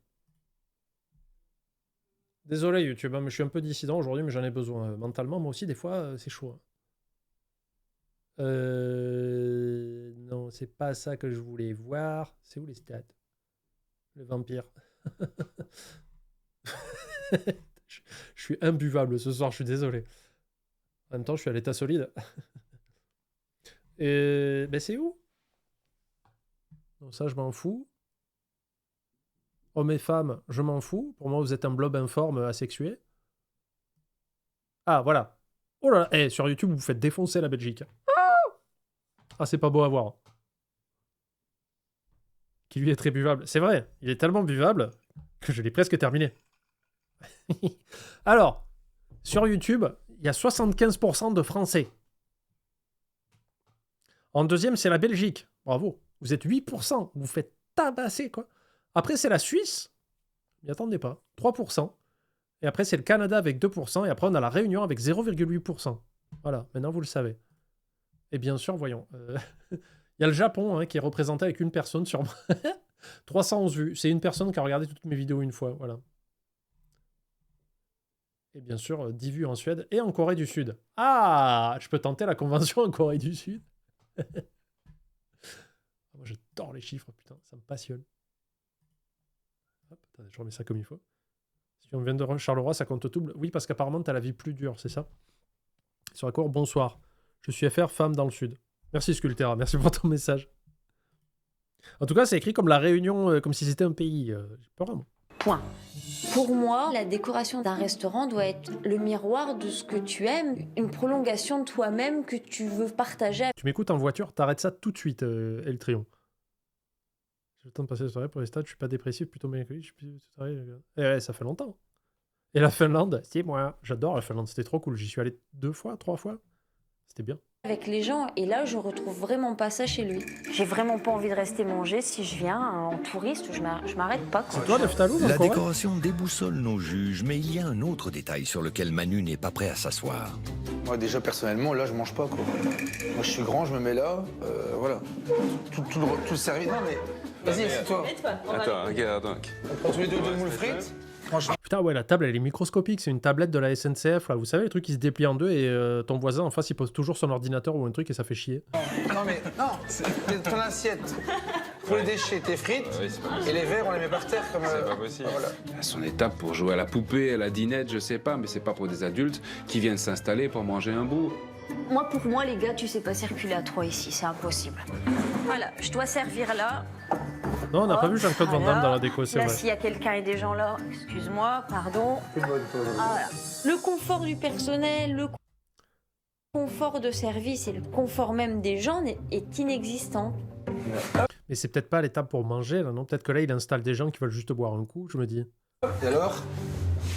S1: Désolé YouTube, hein, mais je suis un peu dissident aujourd'hui, mais j'en ai besoin. Mentalement, moi aussi, des fois, c'est chaud. Hein. Non, c'est pas ça que je voulais voir. C'est où les stats? Le vampire. Je suis imbuvable ce soir, je suis désolé. En même temps, je suis à l'état solide. Et ben c'est où? Donc ça, je m'en fous. Hommes et femmes, je m'en fous. Pour moi, vous êtes un blob informe asexué. Ah, voilà. Oh là là, sur YouTube, vous faites défoncer la Belgique. Ah, c'est pas beau à voir. Qui lui est très buvable. C'est vrai, il est tellement buvable que je l'ai presque terminé. Alors, sur YouTube, il y a 75% de Français. En deuxième, c'est la Belgique. Bravo. Vous êtes 8%. Vous faites tabasser, quoi. Après, c'est la Suisse. N'y attendez pas. 3%. Et après, c'est le Canada avec 2%. Et après, on a la Réunion avec 0,8%. Voilà, maintenant, vous le savez. Et bien sûr, voyons. Il y a le Japon hein, qui est représenté avec une personne sur 311 vues. C'est une personne qui a regardé toutes mes vidéos une fois. Voilà. Et bien sûr, 10 vues en Suède et en Corée du Sud. Ah, je peux tenter la convention en Corée du Sud. Moi, je J'adore les chiffres, putain, ça me passionne. Hop, attendez, je remets ça comme il faut. Si on vient de Charleroi, ça compte double. Oui, parce qu'apparemment, t'as la vie plus dure, c'est ça? Sur la cour, bonsoir. Je suis FR, femme dans le sud. Merci Sculptera, merci pour ton message. En tout cas, c'est écrit comme la Réunion, comme si c'était un pays. J'ai peur, moi.
S5: Point. Pour moi, la décoration d'un restaurant doit être le miroir de ce que tu aimes, une prolongation de toi-même que tu veux partager.
S1: Tu m'écoutes en voiture, t'arrêtes ça tout de suite, Eltrion. J'ai le temps de passer la soirée pour les stades, je suis pas dépressif, plutôt mélancolique, je suis plus et ouais, ça fait longtemps. Et la Finlande, c'est moi, j'adore la Finlande, c'était trop cool, j'y suis allé 2 fois, 3 fois, c'était bien.
S5: Avec les gens, et là, je retrouve vraiment pas ça chez lui. J'ai vraiment pas envie de rester manger si je viens en touriste, je m'arrête pas. Quoi.
S1: C'est toi, Neftalou,
S2: La
S1: encore, ouais
S2: décoration déboussole nos juges, mais il y a un autre détail sur lequel Manu n'est pas prêt à s'asseoir.
S10: Moi, déjà, personnellement, là, je mange pas, quoi. Moi, je suis grand, je me mets là, voilà. Tout le service. Non, mais vas-y, assieds-toi.
S4: Attends, regarde donc.
S10: On prend tous les deux 2 moules frites. Franchement,
S1: Putain, ouais, la table, elle est microscopique. C'est une tablette de la SNCF, là. Vous savez, les trucs qui se déplient en deux et ton voisin en face, il pose toujours son ordinateur ou un truc et ça fait chier.
S10: non, mais non, c'est ton assiette. Pour les déchets, tes frites,
S4: Oui, c'est pas possible.
S10: et les verres, on les met par terre comme.
S4: C'est pas possible.
S10: Voilà.
S11: À son étape pour jouer à la poupée, à la dinette, je sais pas, mais c'est pas pour des adultes qui viennent s'installer pour manger un bout.
S5: Moi, pour moi, les gars, tu sais pas circuler à 3 ici, c'est impossible. Voilà, je dois servir là.
S1: Non, on n'a pas
S5: Hop,
S1: vu Jean-Claude Van Damme
S5: voilà.
S1: dans la déco, c'est
S5: Là,
S1: vrai.
S5: s'il y a quelqu'un et des gens là, excuse-moi, pardon. Ah, voilà. Le confort du personnel, le confort de service et le confort même des gens est inexistant.
S1: Mais c'est peut-être pas l'étape pour manger, là, non? Peut-être que là, il installe des gens qui veulent juste boire un coup, je me dis.
S10: Et alors?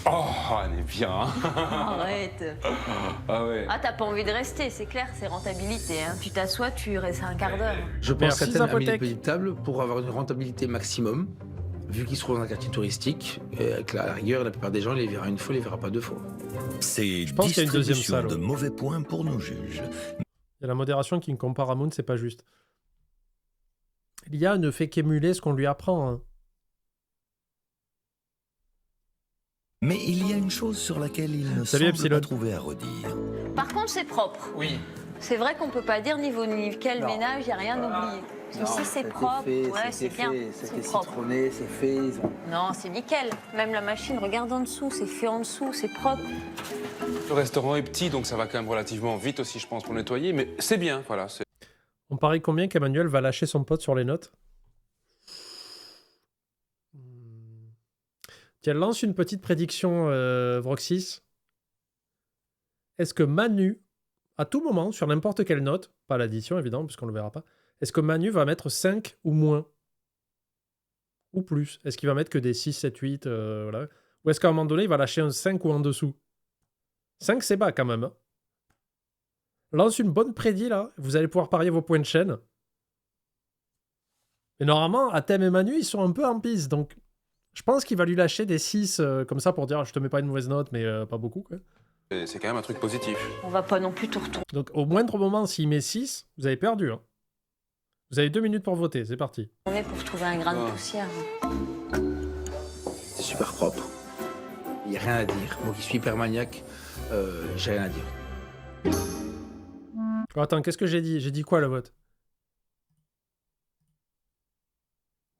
S11: Oh, on est bien. Hein.
S5: Arrête.
S11: Ah ouais.
S5: Ah, t'as pas envie de rester, c'est clair, c'est rentabilité. Hein. Tu t'assois, tu restes un quart d'heure.
S10: Je pense
S1: Merci,
S10: qu'Athènes a mis une
S1: Zapotec.
S10: petite table pour avoir une rentabilité maximum, vu qu'il se trouve dans un quartier touristique, et avec la rigueur, la plupart des gens, il les verra une fois, il les verra pas 2 fois.
S2: C'est
S1: pense qu'il y a une deuxième
S2: distribution
S1: salle,
S2: de
S1: ouais.
S2: mauvais points pour nos juges.
S1: Il y a la modération qui me compare à Moon, c'est pas juste. L'IA ne fait qu'émuler ce qu'on lui apprend. Hein.
S2: Mais il y a une chose sur laquelle il ne
S1: Salut,
S2: semble
S1: Epsilon.
S2: pas trouver à redire.
S5: Par contre, c'est propre.
S10: Oui.
S5: C'est vrai qu'on peut pas dire niveau nickel, ménage, y a rien oublié. Ici, c'est propre. Ouais, c'est bien. C'est propre.
S10: citronné, c'est fait.
S5: Non, c'est nickel. Même la machine, regarde en dessous, c'est fait en dessous, c'est propre.
S4: Le restaurant est petit, donc ça va quand même relativement vite aussi, je pense, pour nettoyer, mais c'est bien, voilà.
S1: On parie combien qu'Emmanuel va lâcher son pote sur les notes? Tiens, lance une petite prédiction, Vroxys. Est-ce que Manu, à tout moment, sur n'importe quelle note, pas l'addition évidemment, puisqu'on ne le verra pas, est-ce que Manu va mettre 5 ou moins? Ou plus? Est-ce qu'il va mettre que des 6, 7, 8 voilà. Ou est-ce qu'à un moment donné, il va lâcher un 5 ou en dessous? 5, c'est bas quand même. Hein. Lance une bonne prédit, là. Vous allez pouvoir parier vos points de chaîne. Mais normalement, Athème et Manu, ils sont un peu en piste, donc je pense qu'il va lui lâcher des 6 comme ça pour dire je te mets pas une mauvaise note, mais pas beaucoup, quoi.
S4: C'est quand même un truc positif.
S5: On va pas non plus tout retourner.
S1: Donc au moindre moment, s'il met 6, vous avez perdu. Hein. Vous avez 2 minutes pour voter, c'est parti.
S5: Pour trouver un grain de poussière.
S10: C'est super propre. Il n'y a rien à dire. Moi qui suis hyper maniaque, j'ai rien à dire.
S1: Oh, attends, qu'est-ce que j'ai dit? J'ai dit quoi, le vote?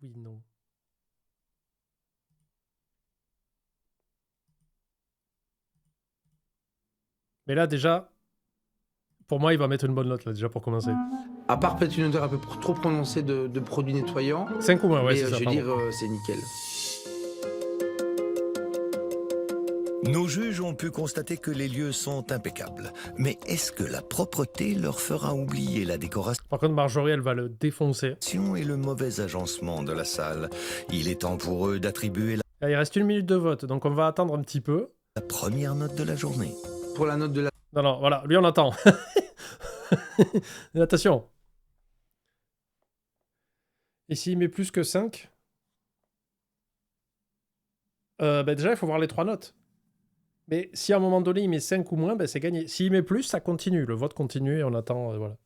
S1: Oui, non. Mais là, déjà, pour moi, il va mettre une bonne note, là, déjà, pour commencer.
S10: À part peut-être une odeur un peu trop prononcée de produits nettoyants.
S1: 5 ou moins, ouais,
S10: mais,
S1: c'est ça.
S10: je veux
S1: pardon.
S10: dire, c'est nickel.
S2: Nos juges ont pu constater que les lieux sont impeccables. Mais est-ce que la propreté leur fera oublier la décoration
S1: Par contre, Marjorie, elle va le défoncer.
S2: et le mauvais agencement de la salle? Il est temps pour eux d'attribuer
S1: Là, il reste 1 minute de vote, donc on va attendre un petit peu.
S2: la première note de la journée.
S10: Pour la note de la...
S1: Non, non, voilà, lui, on attend. Attention. Et s'il met plus que 5 déjà, il faut voir les 3 notes. Mais si à un moment donné, il met 5 ou moins, c'est gagné. S'il met plus, ça continue. Le vote continue et on attend. Voilà.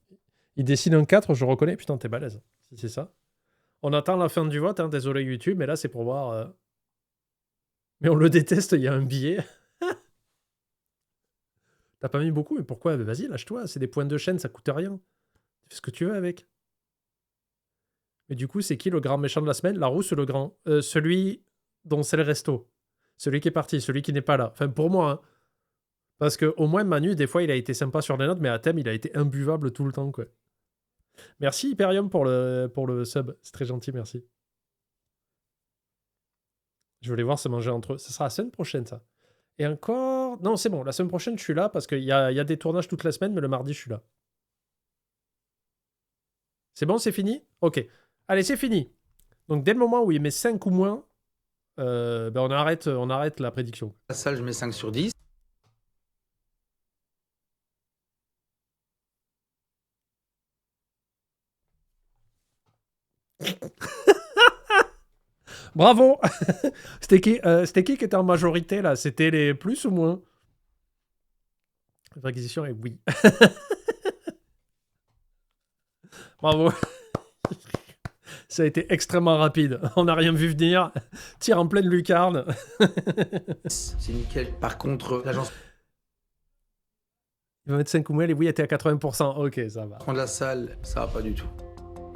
S1: Il décide un 4, je reconnais. Putain, t'es balèze. Si c'est ça. On attend la fin du vote. Hein, désolé YouTube, mais là, c'est pour voir. Mais on le déteste, il y a un billet. T'as pas mis beaucoup, mais pourquoi? Vas-y, lâche-toi. C'est des points de chaîne, ça coûte rien. Tu fais ce que tu veux avec. Mais du coup, c'est qui le grand méchant de la semaine? La rousse ou le grand? Celui dont c'est le resto. Celui qui est parti, celui qui n'est pas là. Enfin, pour moi, hein. Parce que au moins, Manu, des fois, il a été sympa sur les notes, mais à thème, il a été imbuvable tout le temps, quoi. Merci, Hyperium, pour le sub. C'est très gentil, merci. Je voulais voir se manger entre eux. Ça sera la semaine prochaine, ça. Et encore... Non, c'est bon. La semaine prochaine, je suis là parce qu'il y a des tournages toute la semaine, mais le mardi, je suis là. C'est bon, c'est fini? Ok. Allez, c'est fini. Donc, dès le moment où il met 5 ou moins, ben on arrête la prédiction.
S3: La salle, je mets 5 sur 10.
S1: Bravo. C'était qui était en majorité, là? C'était les plus ou moins? La précision est oui. Bravo. Ça a été extrêmement rapide. On n'a rien vu venir. Tire en pleine lucarne.
S3: C'est nickel. Par contre, l'agence
S1: Il va mettre 5 ou moins, les oui étaient à 80%. Ok, ça va.
S3: de la salle, ça va pas du tout.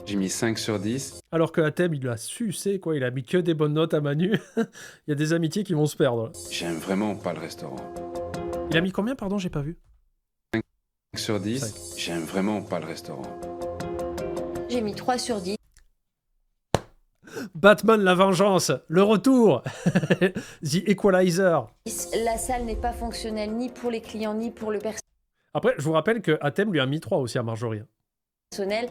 S11: J'ai mis 5 sur 10.
S1: Alors que Athème, il a sucé, quoi. Il a mis que des bonnes notes à Manu. Il y a des amitiés qui vont se perdre.
S11: J'aime vraiment pas le restaurant.
S1: Il a mis combien, pardon? J'ai pas vu.
S11: 5 sur 10.
S1: 5.
S11: J'aime vraiment pas le restaurant.
S5: J'ai mis 3 sur 10.
S1: Batman la vengeance, le retour. The Equalizer.
S5: La salle n'est pas fonctionnelle ni pour les clients ni pour le
S1: Après, je vous rappelle que Athème lui a mis 3 aussi à Marjorie.
S5: personnel.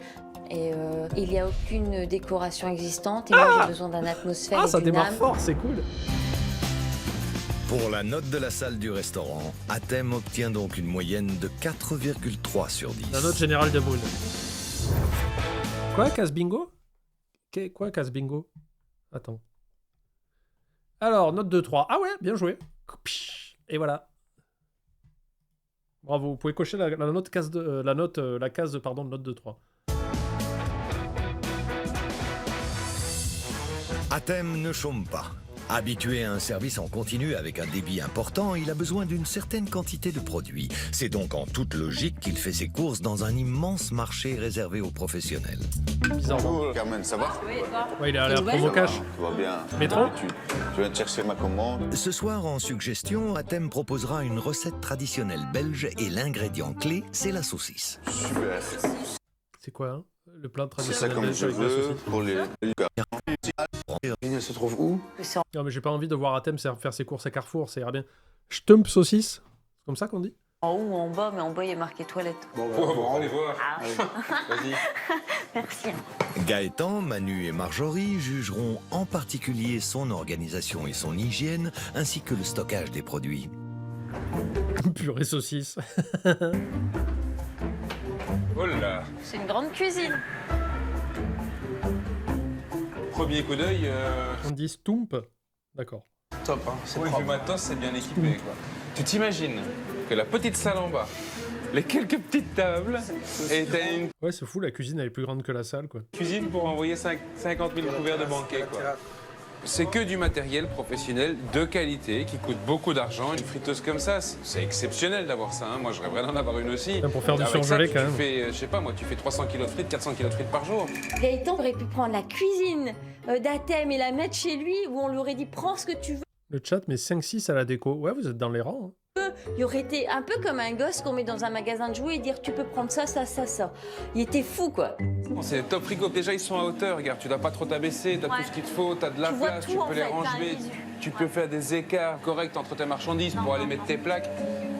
S5: Et il n'y a aucune décoration existante. Et moi, j'ai besoin d'un atmosphère et
S1: Ça
S5: d'une
S1: démarre
S5: âme.
S1: fort, c'est cool.
S2: Pour la note de la salle du restaurant, Athème obtient donc une moyenne de 4,3 sur 10.
S1: La note générale de Moon. Quoi, casse bingo? Quoi, casse bingo? Attends. Alors, note de 3. Ah ouais, bien joué. Et voilà. Bravo, vous pouvez cocher la note case de, la case pardon, de note de 3.
S2: Athème ne chôme pas. Habitué à un service en continu avec un débit important, il a besoin d'une certaine quantité de produits. C'est donc en toute logique qu'il fait ses courses dans un immense marché réservé aux professionnels.
S1: Bizarrement.
S8: Bonjour Carmen, ça va?
S1: Ouais, il est à l'air promo cash.
S8: Tout va bien.
S1: Métro?
S8: Tu viens de chercher ma commande?
S2: Ce soir, en suggestion, Athème proposera une recette traditionnelle belge et l'ingrédient clé, c'est la saucisse.
S8: Super.
S1: C'est quoi, hein? Le plat
S8: C'est ça
S1: traditionnel
S8: comme
S1: belge
S8: je
S1: avec la
S8: veux
S1: saucisse.
S8: pour les...
S3: Elle se trouve où?
S1: Non, mais j'ai pas envie de voir Athème faire ses courses à Carrefour, ça ira bien. Stump saucisse? C'est comme ça qu'on dit?
S5: En haut ou en bas, mais en bas, il y a marqué toilette.
S3: Bon,
S11: On va aller voir.
S5: Ah.
S11: Vas-y.
S5: Merci.
S2: Gaëtan, Manu et Marjorie jugeront en particulier son organisation et son hygiène, ainsi que le stockage des produits.
S1: Purée saucisse.
S11: Oh là.
S5: C'est une grande cuisine.
S11: Premier coup d'œil.
S1: On dit Stump? D'accord.
S3: Top, hein. C'est
S11: Oui,
S3: propre.
S11: du matos, c'est bien équipé, quoi. Tu t'imagines que la petite salle en bas, les quelques petites tables, et t'as une
S1: Ouais, c'est fou, la cuisine elle est plus grande que la salle, quoi.
S11: cuisine pour envoyer 50 000 couverts de banquet, quoi. C'est que du matériel professionnel de qualité qui coûte beaucoup d'argent. Une friteuse comme ça, c'est exceptionnel d'avoir ça. Hein. Moi, je rêverais d'en avoir une aussi.
S1: Putain, pour faire du
S11: Avec
S1: surgelé,
S11: ça,
S1: quand
S11: tu
S1: même.
S11: fais, je sais pas, moi, tu fais 300 kilos de frites, 400 kilos de frites par jour.
S5: Gaëtan aurait pu prendre la cuisine d'Athème et la mettre chez lui, où on lui aurait dit prends ce que tu veux.
S1: Le chat met 5-6 à la déco. Ouais, vous êtes dans les rangs. Hein.
S5: Il aurait été un peu comme un gosse qu'on met dans un magasin de jouets et dire tu peux prendre ça, ça, ça, ça. Il était fou, quoi.
S11: Bon, c'est top frigo. Déjà, ils sont à hauteur. Regarde, tu dois pas trop t'abaisser. T'as
S5: Ouais.
S11: tout ce qu'il te faut. T'as de la
S5: Tu vois
S11: place.
S5: tout,
S11: Tu
S5: en
S11: peux les
S5: fait, t'as un
S11: ranger.
S5: visu.
S11: Tu peux faire des écarts corrects entre tes marchandises pour aller mettre tes plaques.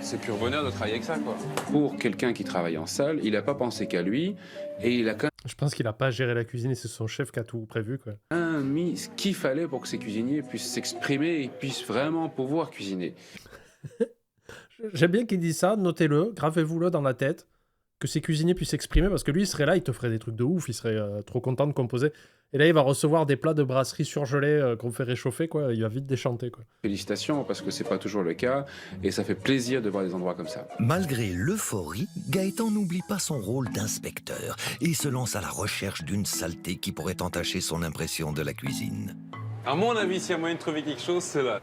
S11: C'est pur bonheur de travailler avec ça, quoi. Pour quelqu'un qui travaille en salle, il a pas pensé qu'à lui et il a quand
S1: Je pense qu'il a pas géré la cuisine et c'est son chef qui a tout prévu, quoi.
S11: même mis ce qu'il fallait pour que ces cuisiniers puissent s'exprimer et puissent vraiment pouvoir cuisiner.
S1: J'aime bien qu'il dise ça, notez-le, gravez-vous-le dans la tête, que ces cuisiniers puissent s'exprimer, parce que lui, il serait là, il te ferait des trucs de ouf, il serait trop content de composer. Et là, il va recevoir des plats de brasserie surgelés qu'on fait réchauffer, quoi. Il va vite déchanter, quoi.
S11: Félicitations, parce que c'est pas toujours le cas et ça fait plaisir de voir des endroits comme ça.
S2: Malgré l'euphorie, Gaëtan n'oublie pas son rôle d'inspecteur et se lance à la recherche d'une saleté qui pourrait entacher son impression de la cuisine.
S11: À mon avis, s'il y a moyen de trouver quelque chose, c'est là.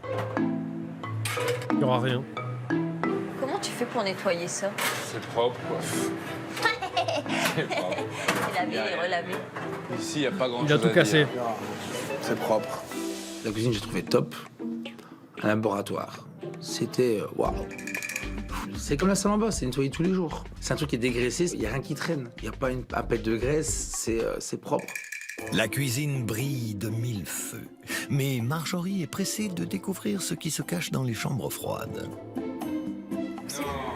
S1: Il n'y aura rien.
S5: Comment tu fais pour nettoyer ça?
S11: C'est propre, quoi.
S5: C'est lavé et relavé.
S11: Ici, il n'y a pas grand-chose
S1: Il a tout
S11: à
S1: cassé.
S11: dire.
S10: C'est propre. La cuisine, j'ai trouvé top. Un laboratoire. C'était waouh. C'est comme la salle en bas, c'est nettoyé tous les jours. C'est un truc qui est dégraissé, il n'y a rien qui traîne. Il n'y a pas un pet de graisse, c'est propre.
S2: La cuisine brille de mille feux. Mais Marjorie est pressée de découvrir ce qui se cache dans les chambres froides.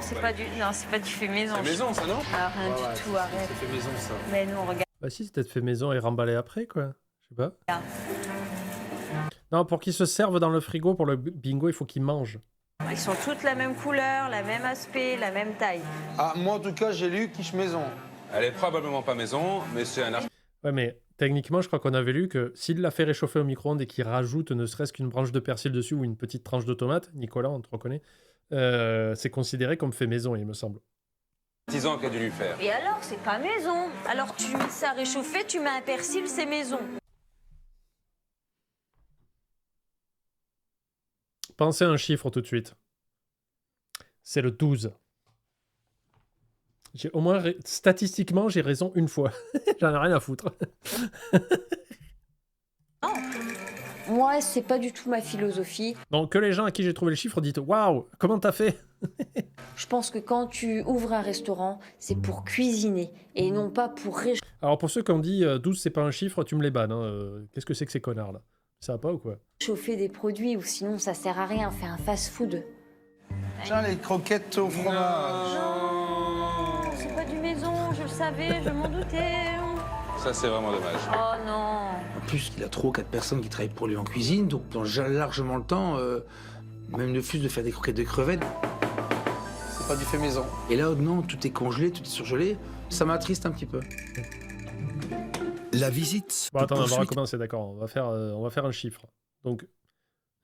S5: C'est pas du fait maison.
S11: C'est maison, ça, non?
S5: Ah, rien du tout, arrête.
S10: C'est fait maison, ça.
S5: Mais nous, on regarde.
S1: Bah si, c'est peut-être fait maison et remballé après, quoi. Je sais pas. Non, pour qu'ils se servent dans le frigo pour le bingo, il faut qu'ils mangent.
S5: Ils sont toutes la même couleur, la même aspect, la même taille.
S3: Ah, moi, en tout cas, j'ai lu quiche maison.
S11: Elle est probablement pas maison, mais c'est un
S1: Ouais, mais techniquement, je crois qu'on avait lu que s'il l'a fait réchauffer au micro-ondes et qu'il rajoute ne serait-ce qu'une branche de persil dessus ou une petite tranche de tomate, Nicolas, on te reconnaît, c'est considéré comme fait maison, il me semble.
S11: artisan qui a dû lui faire.
S5: Et alors, c'est pas maison. Alors, tu mets ça réchauffé, tu mets un persil, c'est maison.
S1: Pensez à un chiffre tout de suite. C'est le 12. Au moins, statistiquement, j'ai raison une fois. J'en ai rien à foutre.
S5: Non. Moi, c'est pas du tout ma philosophie.
S1: Donc, que les gens à qui j'ai trouvé le chiffre disent « Waouh, comment t'as fait ?»
S5: Je pense que quand tu ouvres un restaurant, c'est pour cuisiner et non pas pour réchauffer.
S1: Alors, pour ceux qui ont dit 12, c'est pas un chiffre, tu me les bannes. Hein. Qu'est-ce que c'est que ces connards-là? Ça va pas ou quoi?
S5: Chauffer des produits ou sinon ça sert à rien, faire un fast-food.
S3: Tiens, les croquettes au fromage.
S5: Non, c'est pas du maison, je le savais, je m'en doutais.
S11: Ça, c'est vraiment dommage.
S5: Oh non.
S10: En plus, il a 3 ou 4 personnes qui travaillent pour lui en cuisine, donc ils ont largement le temps, même ne fût-ce de faire des croquettes de crevettes.
S3: C'est pas du fait maison.
S10: Et là, non, tout est congelé, tout est surgelé. Ça m'attriste un petit peu.
S2: La visite
S1: Bon, attends, on va
S2: poursuit.
S1: recommencer, d'accord. On va faire un chiffre. Donc,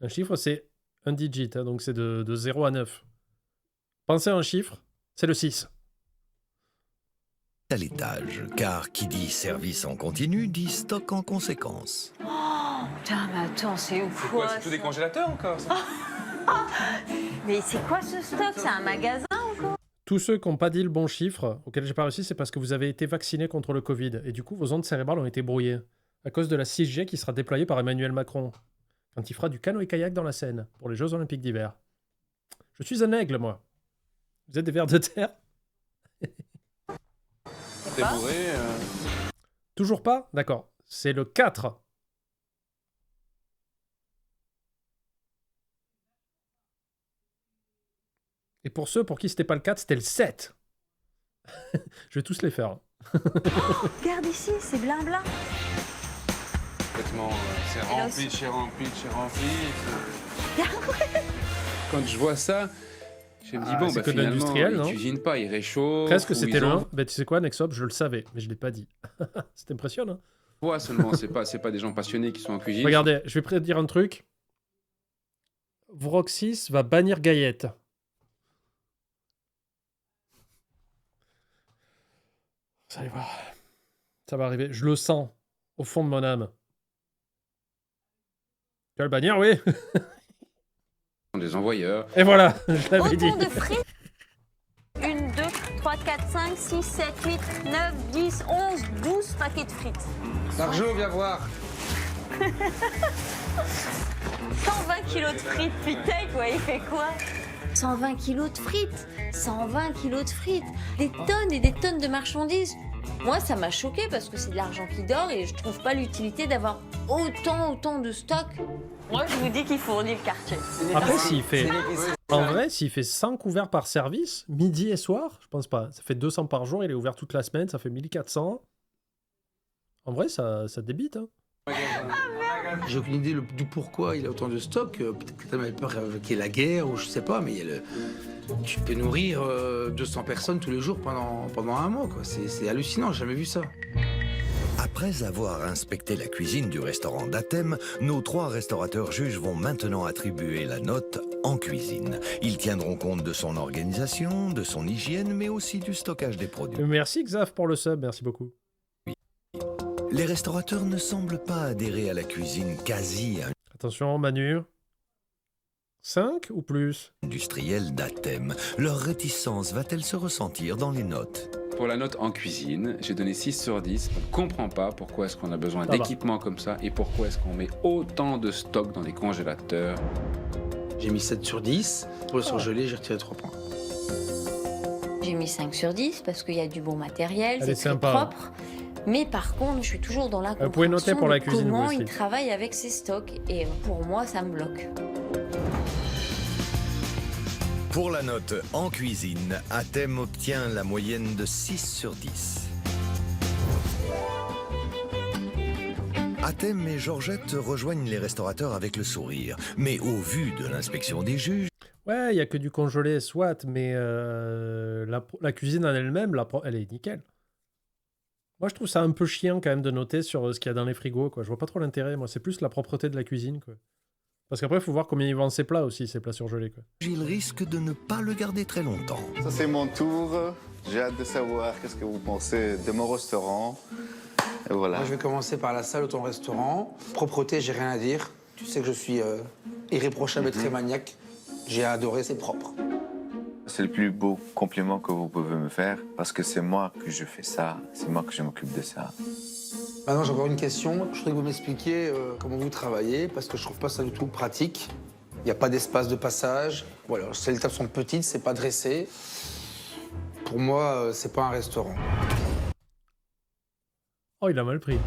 S1: un chiffre, c'est un digit, hein, donc c'est de 0 à 9. Pensez à un chiffre, c'est le 6.
S2: À l'étage, car qui dit service en continu dit stock en conséquence.
S5: Oh, putain, mais attends, c'est où
S11: C'est quoi? C'est tout des congélateurs encore, ça?
S5: Mais c'est quoi ce stock? C'est un magasin ou quoi?
S1: Tous ceux qui n'ont pas dit le bon chiffre, auquel j'ai pas réussi, c'est parce que vous avez été vaccinés contre le Covid. Et du coup, vos ondes cérébrales ont été brouillées. À cause de la 6G qui sera déployée par Emmanuel Macron. Quand il fera du canoë-kayak dans la Seine, pour les Jeux Olympiques d'hiver. Je suis un aigle, moi. Vous êtes des vers de terre?
S11: T'es bourré.
S1: Toujours pas? D'accord. C'est le 4. Et pour ceux pour qui c'était pas le 4, c'était le 7. Je vais tous les faire.
S5: Regarde ici, c'est blin-blin.
S11: Complètement. C'est
S5: Et là
S11: rempli,
S5: aussi.
S11: c'est rempli, c'est rempli. Quand je vois ça, je me dis, bon,
S1: c'est
S11: bah
S1: que de
S11: finalement,
S1: l'industriel,
S11: ils
S1: non?
S11: cuisinent pas, ils réchauffent.
S1: Presque
S11: ou
S1: c'était
S11: ils
S1: le 1.
S11: envoient
S1: Ben, tu sais quoi, Nexop, je le savais, mais je l'ai pas dit. C'est impressionnant.
S11: seulement, c'est pas des gens passionnés qui sont en cuisine.
S1: Regardez, je vais prédire un truc. Vroxis va bannir Gaillette. Vous allez voir. Ça va arriver. Je le sens au fond de mon âme. Tu vas le bannir, oui.
S11: Des envoyeurs.
S1: Et voilà, je l'avais dit.
S5: Autant de frites. 1, 2, 3, 4, 5, 6, 7, 8, 9, 10, 11, 12 paquets de frites.
S3: Marjo, viens voir.
S5: 120 kilos de frites, putain, quoi, il fait quoi? 120 kilos de frites, 120 kilos de frites, des tonnes et des tonnes de marchandises. Moi, ça m'a choqué parce que c'est de l'argent qui dort et je trouve pas l'utilité d'avoir autant de stock. Moi, je vous dis qu'il fournit le quartier.
S1: Après, s'il fait... En vrai, s'il fait 100 couverts par service, midi et soir, je pense pas. Ça fait 200 par jour, il est ouvert toute la semaine, ça fait 1400. En vrai, ça débite, hein.
S10: J'ai aucune idée du pourquoi il a autant de stock. Peut-être que t'as même peur qu'il y ait la guerre ou je sais pas, mais il y a tu peux nourrir 200 personnes tous les jours pendant un mois, quoi. C'est hallucinant, j'ai jamais vu ça.
S2: Après avoir inspecté la cuisine du restaurant d'Athème, nos 3 restaurateurs juges vont maintenant attribuer la note en cuisine. Ils tiendront compte de son organisation, de son hygiène, mais aussi du stockage des produits.
S1: Merci Xav pour le sub, merci beaucoup.
S2: Les restaurateurs ne semblent pas adhérer à la cuisine quasi
S1: Attention, Manu. 5 ou plus?
S2: industrielle d'Athème. Leur réticence va-t-elle se ressentir dans les notes?
S4: Pour la note en cuisine, j'ai donné 6 sur 10. On ne comprend pas pourquoi est-ce qu'on a besoin d'équipements comme ça et pourquoi est-ce qu'on met autant de stock dans les congélateurs.
S10: J'ai mis 7 sur 10. Pour le surgelé, j'ai retiré 3 points.
S5: J'ai mis 5 sur 10 parce qu'il y a du bon matériel,
S1: Elle est
S5: c'est très
S1: sympa.
S5: propre. Mais par contre, je suis toujours dans
S1: Vous pouvez noter
S5: l'incompréhension
S1: pour la
S5: de
S1: cuisine,
S5: comment
S1: vous aussi.
S5: il travaille avec ses stocks. Et pour moi, ça me bloque.
S2: Pour la note en cuisine, Athème obtient la moyenne de 6 sur 10. Athème et Georgette rejoignent les restaurateurs avec le sourire. Mais au vu de l'inspection des juges,
S1: Ouais, il y a que du congelé, soit, mais la cuisine en elle-même, elle est nickel. Moi, je trouve ça un peu chiant quand même de noter sur ce qu'il y a dans les frigos, quoi. Je vois pas trop l'intérêt, moi. C'est plus la propreté de la cuisine, quoi. Parce qu'après, il faut voir combien ils vendent ses plats aussi, ces plats surgelés, quoi.
S2: il risque de ne pas le garder très longtemps.
S8: Ça, c'est mon tour. J'ai hâte de savoir qu'est-ce que vous pensez de mon restaurant. Et voilà.
S10: Moi, je vais commencer par la salle de ton restaurant. Propreté, j'ai rien à dire. Tu sais que je suis irréprochable et très maniaque. J'ai adoré, c'est propre.
S6: C'est le plus beau compliment que vous pouvez me faire parce que c'est moi que je fais ça, c'est moi que je m'occupe de ça.
S10: Maintenant, j'ai encore une question. Je voudrais que vous m'expliquiez comment vous travaillez, parce que je trouve pas ça du tout pratique. Il n'y a pas d'espace de passage. Voilà, les tables sont petites, c'est pas dressé. Pour moi, c'est pas un restaurant.
S1: Oh, il a mal pris.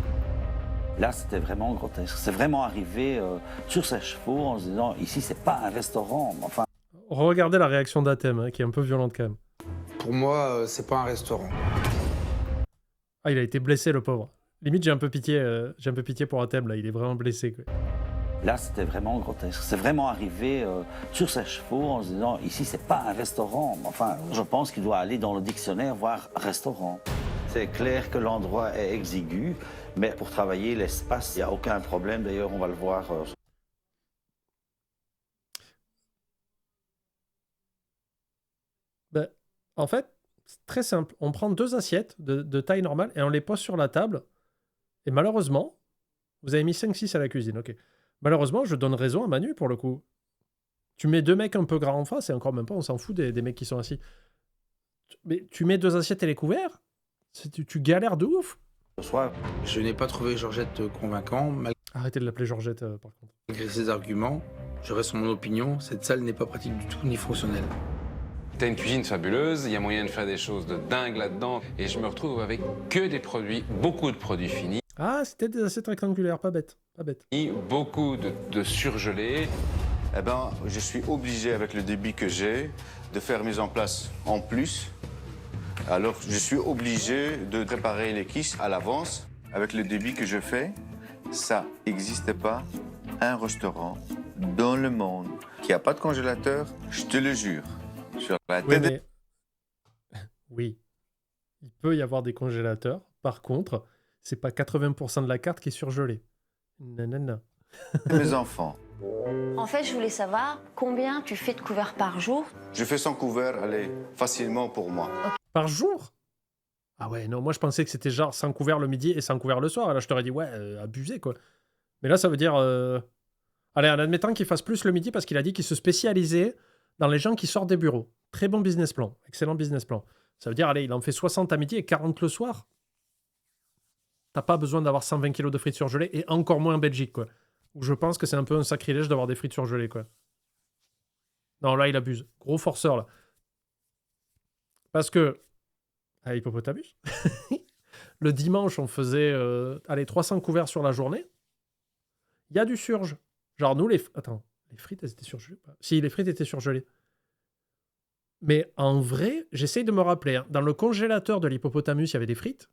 S9: Là, c'était vraiment grotesque. C'est vraiment arrivé sur ses chevaux en se disant, ici, c'est pas un restaurant. Enfin,
S1: Regardez la réaction d'Athème, hein, qui est un peu violente quand même.
S10: Pour moi, c'est pas un restaurant.
S1: Ah, il a été blessé, le pauvre. Limite, j'ai un peu pitié pour Athème, là. Il est vraiment blessé, quoi.
S9: là, c'était vraiment grotesque. C'est vraiment arrivé sur ses chevaux en se disant, ici, c'est pas un restaurant. Enfin, je pense qu'il doit aller dans le dictionnaire voir restaurant. C'est clair que l'endroit est exigu, mais pour travailler l'espace, il n'y a aucun problème. D'ailleurs, on va le voir.
S1: Ben, en fait, c'est très simple. On prend 2 assiettes de taille normale et on les pose sur la table. Et malheureusement, vous avez mis 5-6 à la cuisine, ok. Malheureusement, je donne raison à Manu pour le coup. Tu mets 2 mecs un peu grands en face et encore même pas, on s'en fout des mecs qui sont assis. Mais tu mets 2 assiettes et les couverts, tu galères de ouf.
S10: Je n'ai pas trouvé Georgette convaincant,
S1: Arrêtez de l'appeler Georgette, par contre.
S10: malgré ses arguments. Je reste sur mon opinion, cette salle n'est pas pratique du tout, ni fonctionnelle.
S4: T'as une cuisine fabuleuse, il y a moyen de faire des choses de dingue là-dedans. Et je me retrouve avec que des produits, beaucoup de produits finis.
S1: Ah, c'était des assiettes rectangulaires, pas bête, pas bête.
S4: Beaucoup de surgelés.
S8: Eh ben, je suis obligé, avec le débit que j'ai, de faire mise en place en plus. Alors, je suis obligé de préparer les quiches à l'avance. Avec le débit que je fais, ça n'existe pas un restaurant dans le monde qui n'a pas de congélateur, je te le jure. Sur la
S1: Oui,
S8: tête
S1: mais... oui, il peut y avoir des congélateurs. Par contre, c'est pas 80% de la carte qui est surgelée. Nanana.
S8: de mes enfants.
S5: En fait, je voulais savoir combien tu fais de couverts par jour.
S8: Je fais 100 couverts, allez, facilement pour moi.
S1: Par jour? Ah ouais, non, moi je pensais que c'était genre 100 couverts le midi et 100 couverts le soir. Là, je t'aurais dit, ouais, abusé, quoi. Mais là, ça veut dire... Allez, en admettant qu'il fasse plus le midi parce qu'il a dit qu'il se spécialisait dans les gens qui sortent des bureaux. Très bon business plan. Excellent business plan. Ça veut dire, allez, il en fait 60 à midi et 40 le soir. T'as pas besoin d'avoir 120 kilos de frites surgelées et encore moins en Belgique, quoi. Où je pense que c'est un peu un sacrilège d'avoir des frites surgelées, quoi. Non, là, il abuse. Gros forceur, là. Parce que... à Hippopotamus, le dimanche, on faisait 300 couverts sur la journée. Il y a du surge. Genre, nous, Attends, les frites, elles étaient surgelées ou pas? Si, les frites étaient surgelées. Mais en vrai, j'essaye de me rappeler. Hein, dans le congélateur de l'Hippopotamus, il y avait des frites.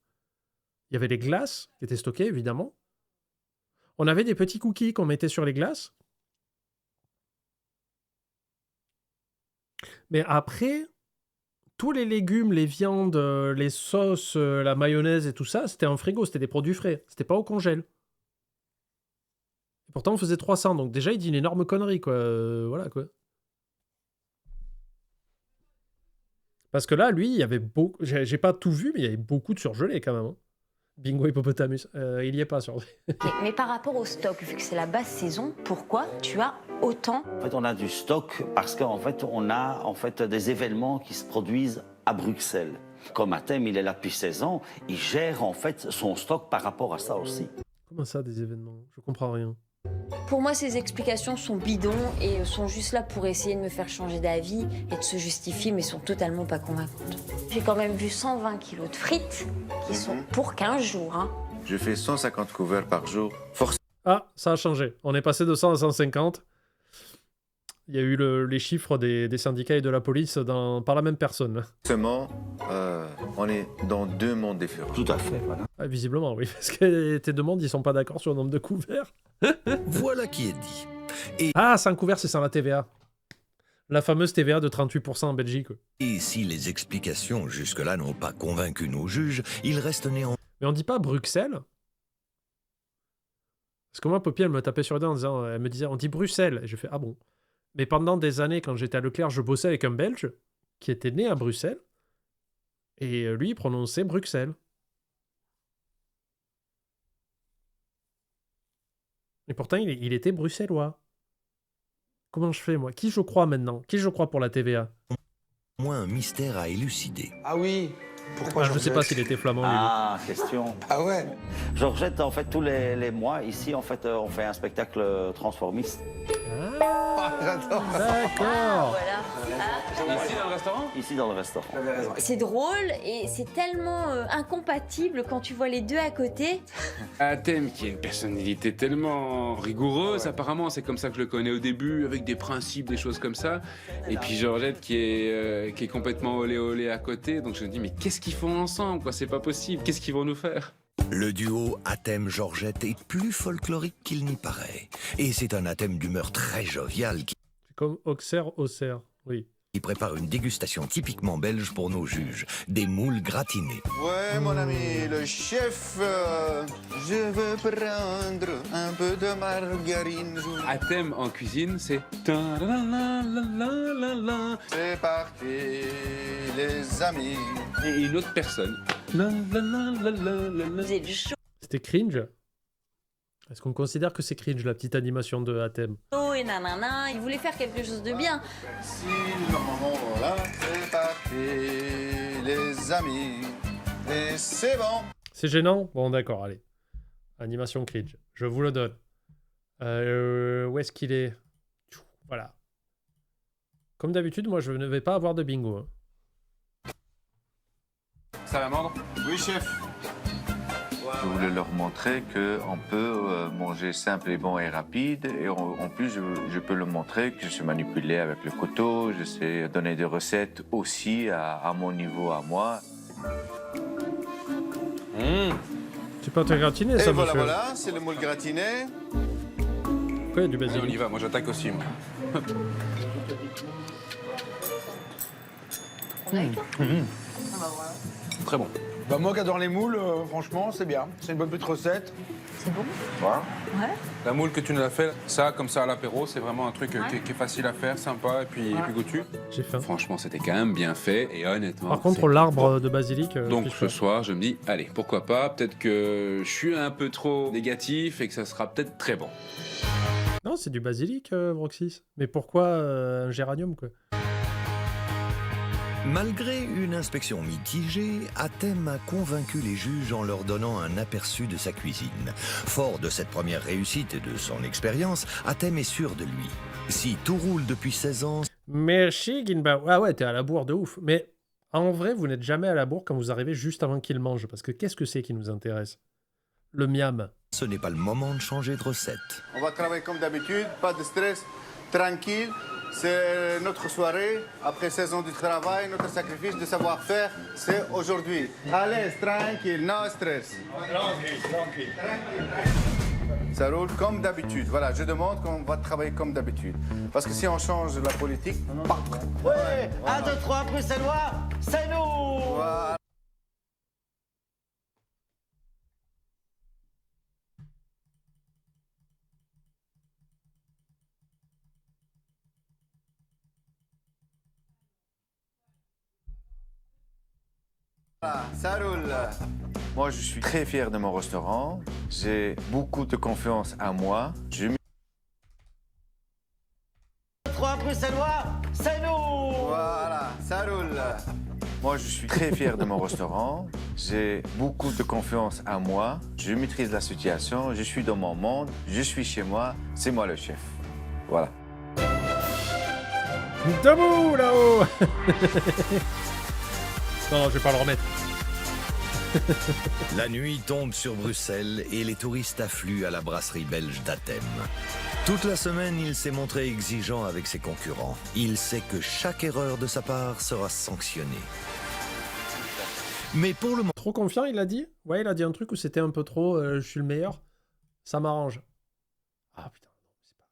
S1: Il y avait des glaces qui étaient stockées, évidemment. On avait des petits cookies qu'on mettait sur les glaces. Mais après... tous les légumes, les viandes, les sauces, la mayonnaise et tout ça, c'était en frigo, c'était des produits frais. C'était pas au congèle. Et pourtant, on faisait 300. Donc déjà, il dit une énorme connerie, quoi. Voilà, quoi. Parce que là, lui, il y avait beaucoup... J'ai pas tout vu, mais il y avait beaucoup de surgelés, quand même. Hein. Bingo Hippopotamus. Il y est pas, surgelé.
S5: Mais par rapport au stock, vu que c'est la basse saison, pourquoi tu as autant?
S9: En fait, on a du stock parce qu'en fait, on a des événements qui se produisent à Bruxelles. Comme Atem, il est là depuis 16 ans, il gère en fait son stock par rapport à ça aussi.
S1: Comment ça, des événements? Je comprends rien.
S5: Pour moi, ces explications sont bidons et sont juste là pour essayer de me faire changer d'avis et de se justifier, mais sont totalement pas convaincantes. J'ai quand même vu 120 kilos de frites qui sont pour 15 jours. Hein.
S6: Je fais 150 couverts par jour.
S1: Ah, ça a changé. On est passé de 100 à 150. Il y a eu les chiffres des syndicats et de la police par la même personne.
S6: Forcément, on est dans deux mondes différents.
S9: Tout à fait, voilà.
S1: Ah, visiblement, oui, parce que tes deux mondes, ils sont pas d'accord sur le nombre de couverts.
S2: Voilà qui est dit.
S1: Ah, 100 couverts, c'est sans la TVA. La fameuse TVA de 38% en Belgique.
S2: Et si les explications jusque-là n'ont pas convaincu nos juges, il reste néanmoins...
S1: Mais on dit pas Bruxelles? Parce que moi, Poppy, elle me tapait sur les dents en disant, elle me disait, on dit Bruxelles. Et je fais, ah bon. Mais pendant des années, quand j'étais à Leclerc, je bossais avec un Belge qui était né à Bruxelles. Et lui, il prononçait Bruxelles. Et pourtant, il était bruxellois. Comment je fais, moi? Qui je crois maintenant? Qui je crois pour la TVA?
S2: Moins un mystère à élucider.
S3: Ah oui, pourquoi
S1: Je sais pas s'il était flamand.
S9: Ah, question.
S3: Ah ouais.
S9: Georgette, en fait, tous les mois, ici, en fait, on fait un spectacle transformiste.
S3: Ah, j'adore.
S1: D'accord.
S5: Voilà.
S11: Ici dans le restaurant?
S9: Ici, dans le restaurant.
S5: C'est drôle et c'est tellement incompatible quand tu vois les deux à côté.
S11: Atem, qui a une personnalité tellement rigoureuse, apparemment, c'est comme ça que je le connais au début, avec des principes, des choses comme ça. Et puis Georgette qui est complètement olé olé à côté. Donc je me dis, mais qu'est-ce qu'ils font ensemble, quoi? C'est pas possible. Qu'est-ce qu'ils vont nous faire?
S2: Le duo Atem-Georgette est plus folklorique qu'il n'y paraît. Et c'est un Atem d'humeur très joviale qui
S1: C'est comme Auxerre, oui.
S2: prépare une dégustation typiquement belge pour nos juges. Des moules gratinées.
S8: Ouais, mon ami, le chef, je veux prendre un peu de margarine.
S11: Atem en cuisine, c'est...
S8: C'est parti, les amis.
S11: Et une autre personne.
S5: C'est du chaud
S1: C'était cringe. Est-ce qu'on considère que c'est cringe, la petite animation de Atem?
S5: et nanana. Il voulait faire quelque chose de bien.
S8: Si, normalement, voilà. C'est parti, les amis. Et c'est bon.
S1: C'est gênant? Bon, d'accord, allez. Animation cringe. Je vous le donne. Où est-ce qu'il est? Voilà. Comme d'habitude, moi, je ne vais pas avoir de bingo. Hein.
S11: Ça va mordre?
S8: Oui, chef.
S6: Je voulais leur montrer qu'on peut manger simple et bon et rapide. Et en plus, je peux leur montrer que je sais manipuler avec le couteau. Je sais donner des recettes aussi à mon niveau, à moi.
S1: Tu peux te gratiner, ça,
S8: Et voilà,
S1: monsieur.
S8: voilà, c'est le moule gratiné.
S1: Pourquoi il y a du
S11: Allez, on y
S1: basilic?
S11: va, moi j'attaque aussi. Moi. Très bon.
S3: Bah moi qui adore les moules, franchement, c'est bien. C'est une bonne petite recette.
S5: C'est bon?
S11: Voilà.
S5: Ouais.
S11: La moule que tu nous as fait, ça, comme ça à l'apéro, c'est vraiment un truc qui est facile à faire, sympa et puis goûtu.
S1: J'ai faim.
S11: Franchement, c'était quand même bien fait et honnêtement.
S1: Par contre,
S11: c'est
S1: pour l'arbre
S11: bon.
S1: de basilic...
S11: Donc
S1: fiche
S11: ce
S1: pas.
S11: soir, je me dis, allez, pourquoi pas, peut-être que je suis un peu trop négatif et que ça sera peut-être très bon.
S1: Non, c'est du basilic, Broxys. Mais pourquoi un géranium, quoi?
S2: Malgré une inspection mitigée, Atem a convaincu les juges en leur donnant un aperçu de sa cuisine. Fort de cette première réussite et de son expérience, Atem est sûr de lui. Si tout roule depuis 16 ans,
S1: Merci, Ginba. Ah ouais, t'es à la bourre de ouf. Mais en vrai, vous n'êtes jamais à la bourre quand vous arrivez juste avant qu'il mange. Parce que qu'est-ce que c'est qui nous intéresse? Le miam.
S2: ce n'est pas le moment de changer de recette.
S8: On va travailler comme d'habitude, pas de stress, tranquille. C'est notre soirée, après 16 ans du travail, notre sacrifice de savoir-faire, c'est aujourd'hui. Allez, tranquille, no stress. Tranquille. Ça roule comme d'habitude. Voilà, je demande qu'on va travailler comme d'habitude. Parce que si on change la politique,
S9: Ouais, 1, 2, 3, bruxellois, c'est nous.
S8: voilà. Voilà, ça roule.
S6: Moi, je suis très fier de mon restaurant. J'ai beaucoup de confiance en moi.
S9: 3 bruxellois, c'est nous.
S8: Voilà, ça roule.
S6: Moi, je suis très fier de mon restaurant. J'ai beaucoup de confiance en moi. Je maîtrise la situation. Je suis dans mon monde. Je suis chez moi. C'est moi le chef. Voilà.
S1: Debout là-haut. Non, je vais pas le remettre.
S2: La nuit tombe sur Bruxelles et les touristes affluent à la brasserie belge d'Athème. Toute la semaine, il s'est montré exigeant avec ses concurrents. Il sait que chaque erreur de sa part sera sanctionnée. Mais pour le moment...
S1: Trop confiant, il a dit? Ouais, il a dit un truc où c'était un peu trop je suis le meilleur. Ça m'arrange. Ah putain, c'est pas...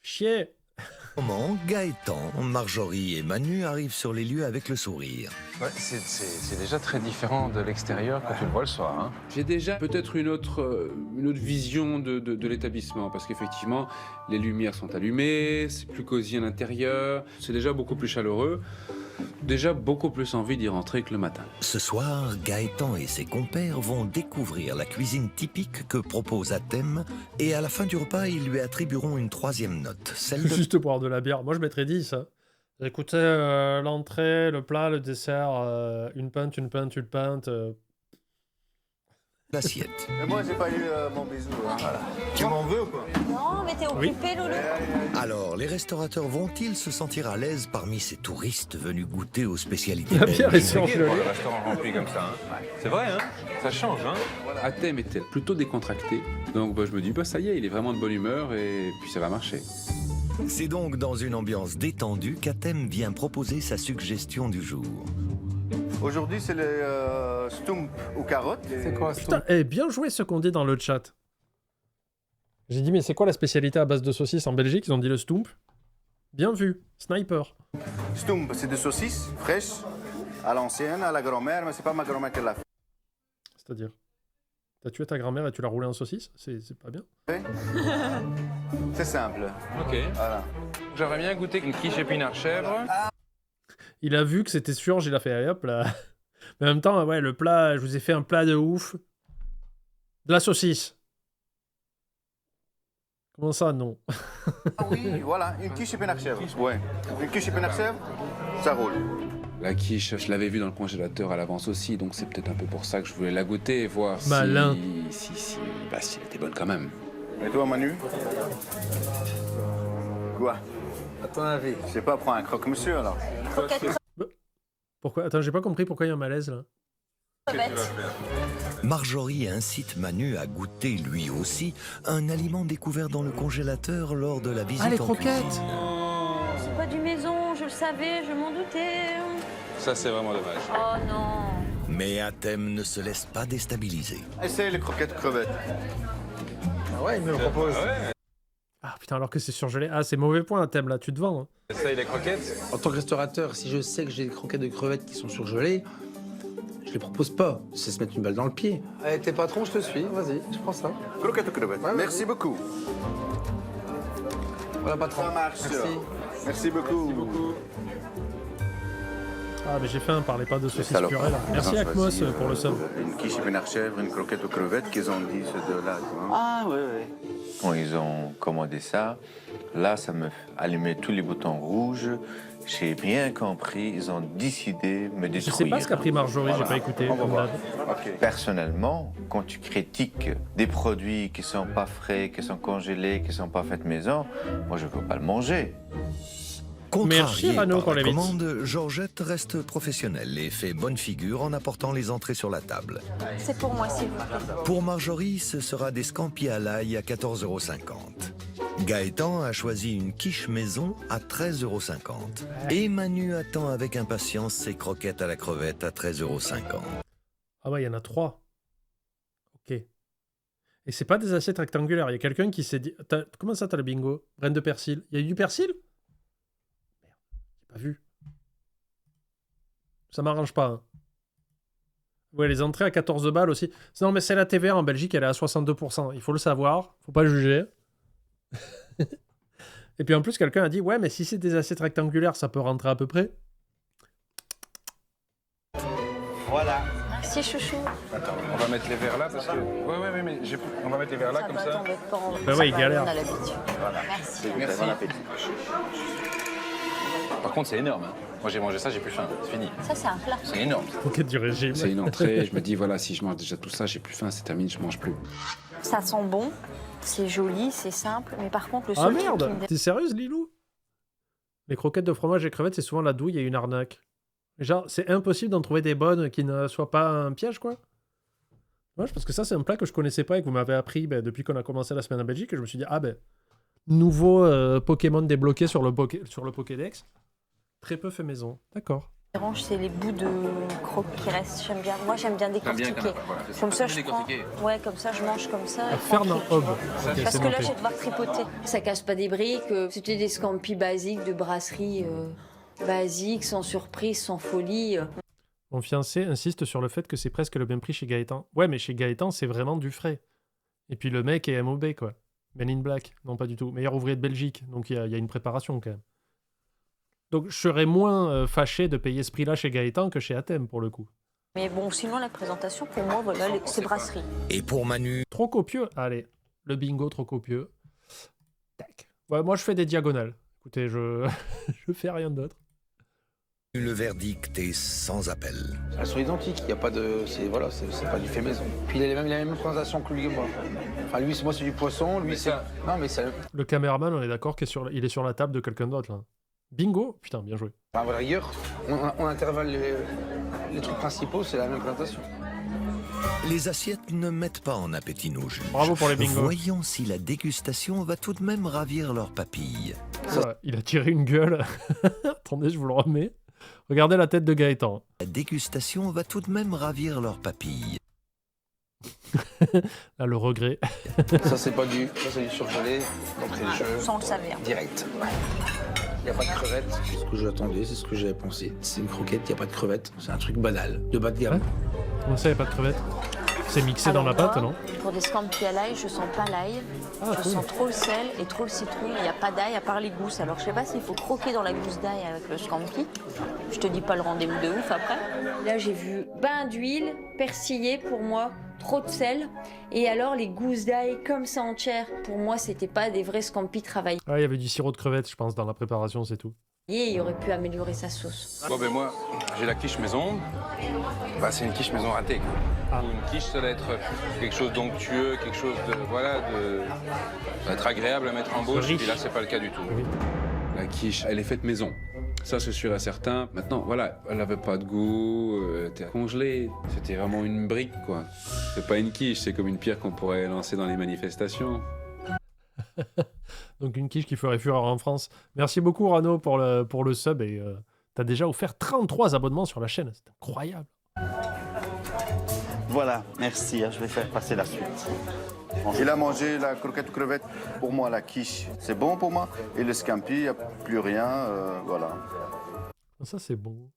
S1: Chier.
S2: Moment, Gaëtan, Marjorie et Manu arrivent sur les lieux avec le sourire.
S4: Ouais, c'est déjà très différent de l'extérieur quand tu le vois le soir. Hein.
S11: J'ai déjà peut-être une autre vision de l'établissement, parce qu'effectivement, les lumières sont allumées, c'est plus cosy à l'intérieur, c'est déjà beaucoup plus chaleureux, déjà beaucoup plus envie d'y rentrer que le matin.
S2: Ce soir, Gaëtan et ses compères vont découvrir la cuisine typique que propose Athème et à la fin du repas, ils lui attribueront une 3e note, celle de
S1: Juste boire de la bière. Moi, je mettrais 10. Hein. Écoutez, l'entrée, le plat, le dessert, une pinte.
S2: l'assiette.
S8: Et moi, j'ai pas eu mon bisou. Hein. Voilà. Tu m'en veux ou quoi?
S5: Non, mais t'es occupé, Loulou.
S2: Alors, les restaurateurs vont-ils se sentir à l'aise parmi ces touristes venus goûter aux spécialités
S1: La
S2: belges?
S1: bière est surgelée.
S4: Le restaurant rempli comme ça. Hein. C'est vrai, hein. Ça change, hein.
S11: Athème était plutôt décontracté, donc je me dis, ça y est, il est vraiment de bonne humeur et puis ça va marcher.
S2: C'est donc dans une ambiance détendue qu'Athème vient proposer sa suggestion du jour.
S8: Aujourd'hui, c'est le stump aux carottes.
S3: C'est quoi,
S1: Putain, bien joué ce qu'on dit dans le chat. J'ai dit, mais c'est quoi la spécialité à base de saucisses en Belgique? Ils ont dit le stump. Bien vu. Sniper.
S8: Stump, c'est des saucisses fraîches, à l'ancienne, à la grand-mère, mais c'est pas ma grand-mère qui l'a fait.
S1: C'est-à-dire, t'as tué ta grand-mère et tu l'as roulée en saucisse? C'est pas bien.
S8: C'est simple.
S4: Ok.
S8: Voilà.
S4: J'aurais bien goûté une quiche épinard chèvre.
S1: Il a vu que c'était surge, il a fait allez, hop là. Mais en même temps, ouais, le plat, je vous ai fait un plat de ouf. De la saucisse. Comment ça, non?
S8: Ah oui, voilà, une quiche épinard chèvre. Ouais. Une quiche épinard chèvre, ça roule.
S11: La quiche, je l'avais vue dans le congélateur à l'avance aussi, donc c'est peut-être un peu pour ça que je voulais la goûter et voir
S1: Malin.
S11: si elle était bonne quand même.
S8: Et toi, Manu? Quoi?
S10: À ton avis?
S8: Je sais pas, prends un croque-monsieur alors.
S1: Pourquoi? Attends, j'ai pas compris pourquoi il y a un malaise là.
S2: Marjorie incite Manu à goûter lui aussi un aliment découvert dans le congélateur lors de la visite
S1: Ah, les
S2: en
S1: croquettes!
S2: cuisine.
S5: C'est pas du maison, je le savais, je m'en doutais.
S4: Ça, c'est vraiment dommage.
S5: Oh non.
S2: Mais Athème ne se laisse pas déstabiliser.
S8: Essaye les croquettes crevettes.
S3: Ah ouais, il me le propose.
S1: Ah putain, alors que c'est surgelé. Ah, c'est mauvais point, thème là, tu te vends. Hein.
S4: Essaye les croquettes.
S10: En tant que restaurateur, si je sais que j'ai des croquettes de crevettes qui sont surgelées, je les propose pas. C'est se mettre une balle dans le pied. Allez, t'es patron, je te suis. Vas-y, je prends ça.
S8: Croquettes crevettes.
S10: Ouais,
S8: Merci beaucoup.
S10: Voilà, patron.
S8: Ça marche.
S10: Merci.
S8: Merci beaucoup.
S1: Ah, mais j'ai faim, parlez pas de saucisses
S8: salopes.
S1: purées là. Merci
S8: Ils ont
S1: Akmos
S8: choisi,
S1: pour le sub.
S8: Une quiche épinard chèvre, une croquette aux crevettes qu'ils ont dit ces deux-là. Tu vois.
S10: Ah, ouais.
S6: Quand ils ont commandé ça, là, ça me allumait tous les boutons rouges. J'ai bien compris, ils ont décidé de me
S1: Je
S6: détruire.
S1: sais pas ce qu'a pris Marjorie, j'ai pas écouté.
S8: On va
S1: comme
S8: voir.
S1: d'hab.
S8: Ok.
S6: Personnellement, quand tu critiques des produits qui sont pas frais, qui sont congelés, qui sont pas faits maison, moi je peux pas le manger.
S1: Merci,
S2: Contrarié
S1: Rano,
S2: par
S1: pour
S2: la
S1: les bits.
S2: commande, Georgette reste professionnelle et fait bonne figure en apportant les entrées sur la table.
S5: C'est pour moi, s'il vous plaît.
S2: Pour Marjorie, ce sera des scampi à l'ail à 14,50 €. Gaëtan a choisi une quiche maison à 13,50 €. Et Manu attend avec impatience ses croquettes à la crevette à 13,50 €.
S1: Ah ouais, il y en a 3. Ok. Et c'est pas des assiettes rectangulaires. Il y a quelqu'un qui s'est dit... Comment ça, t'as le bingo? Graines de persil. Il y a eu du persil? Merde, j'ai pas vu. Ça m'arrange pas. Hein. Ouais, les entrées à 14 balles aussi. Non, mais c'est la TVA en Belgique, elle est à 62%. Il faut le savoir. Faut pas juger. Et puis en plus, quelqu'un a dit, ouais, mais si c'est des assiettes rectangulaires, ça peut rentrer à peu près.
S10: Voilà.
S5: Merci, chouchou.
S4: Attends, on va mettre les verres là parce que. Ouais, mais on va mettre les verres là comme ça.
S1: Bah ouais, il galère.
S5: On a l'habitude. Merci.
S8: Bon appétit.
S4: Par contre, c'est énorme. Hein. Moi, j'ai mangé ça, j'ai plus faim. C'est fini.
S5: Ça, c'est un plat.
S4: C'est énorme.
S1: Croquette du régime.
S11: C'est une entrée, je me dis, voilà, si je mange déjà tout ça, j'ai plus faim, c'est terminé, je mange plus.
S5: Ça sent bon, c'est joli, c'est simple, mais par contre, le
S1: Ah
S5: seul truc
S1: merde,
S5: qui me
S1: t'es sérieuse, Lilou? Les croquettes de fromage et crevettes, c'est souvent la douille et une arnaque. Genre, c'est impossible d'en trouver des bonnes qui ne soient pas un piège, quoi. Ouais, parce que ça, c'est un plat que je connaissais pas et que vous m'avez appris depuis qu'on a commencé la semaine en Belgique. Et je me suis dit, ah ben, nouveau Pokémon débloqué sur le Pokédex. Très peu fait maison. D'accord.
S5: dérange, c'est les bouts de croque qui restent. J'aime bien. Moi, j'aime bien décortiquer. Comme ça, je prends. Ouais, comme ça, je mange comme ça.
S1: Fernand Hob.
S5: Parce que là, je vais devoir tripoter. Ça casse pas des briques. C'était des scampis basiques de brasserie basiques, sans surprise, sans folie.
S1: Mon fiancé insiste sur le fait que c'est presque le même prix chez Gaëtan. Ouais, mais chez Gaëtan, c'est vraiment du frais. Et puis le mec est MOB, quoi. Men in Black. Non, pas du tout. Meilleur ouvrier de Belgique. Donc il y a une préparation, quand même. Donc je serais moins fâché de payer ce prix-là chez Gaëtan que chez Athème, pour le coup.
S5: Mais bon, sinon, la présentation, pour moi, voilà, c'est brasserie.
S2: Et pour Manu,
S1: Trop copieux. Allez, le bingo trop copieux. Tac. Ouais, moi, je fais des diagonales. Écoutez, je fais rien d'autre.
S2: le verdict est sans appel.
S3: Elles sont identiques, il n'y a pas de. C'est voilà, c'est pas du fait maison. Puis il a la même présentation que lui et moi. Enfin, lui, moi, c'est du poisson, lui, c'est. Non, mais c'est.
S1: Le caméraman, on est d'accord qu'il est sur la table de quelqu'un d'autre, là. Bingo. Putain, bien joué.
S3: À vrai rigueur, on intervalle les trucs principaux, c'est la même présentation.
S2: Les assiettes ne mettent pas en appétit nos juges.
S1: Bravo pour les bingos.
S2: Voyons si la dégustation va tout de même ravir leurs papilles.
S1: Ouais, il a tiré une gueule. Attendez, je vous le remets. Regardez la tête de Gaëtan.
S2: La dégustation va tout de même ravir leurs papilles.
S1: Là, le regret.
S3: Ça, c'est pas du. Ça, c'est du surgelé, d'entrée de jeu.
S5: Sans le savoir.
S3: Direct. Il n'y a pas de crevettes. C'est ce que j'attendais, c'est ce que j'avais pensé. C'est une croquette, il n'y a pas de crevettes. C'est un truc banal, de bas de gamme.
S1: Comment ça, il n'y a pas de crevettes? C'est mixé dans la pâte, non?
S5: Pour des scampi à l'ail, je sens pas l'ail. Je sens trop le sel et trop le citron. Il n'y a pas d'ail à part les gousses. Alors je sais pas s'il faut croquer dans la gousse d'ail avec le scampi. Je te dis pas le rendez-vous de ouf après. Là j'ai vu bain d'huile, persillé pour moi, trop de sel. Et alors les gousses d'ail comme ça entières. Pour moi c'était pas des vrais scampi travaillés.
S1: Ah, il y avait du sirop de crevettes, je pense, dans la préparation, c'est tout.
S5: Et il aurait pu améliorer sa sauce.
S4: Bon, ben moi, j'ai la quiche maison. Bah, c'est une quiche maison ratée. Quoi. Une quiche, ça doit être quelque chose d'onctueux, quelque chose de. Voilà, d'être agréable à mettre en bouche. Et là, c'est pas le cas du tout.
S1: Oui.
S11: La quiche, elle est faite maison. Ça, c'est sûr et certain. Maintenant, voilà, elle n'avait pas de goût, elle était congelée. C'était vraiment une brique, quoi. C'est pas une quiche, c'est comme une pierre qu'on pourrait lancer dans les manifestations.
S1: Donc une quiche qui ferait fureur en France. Merci beaucoup, Rano, pour le sub. Et t'as déjà offert 33 abonnements sur la chaîne. C'est incroyable.
S9: Voilà, merci, je vais faire passer la suite.
S8: Il a mangé la croquette crevette. Pour moi, la quiche, c'est bon pour moi. Et le scampi, il n'y a plus rien. Voilà.
S1: Ça, c'est bon.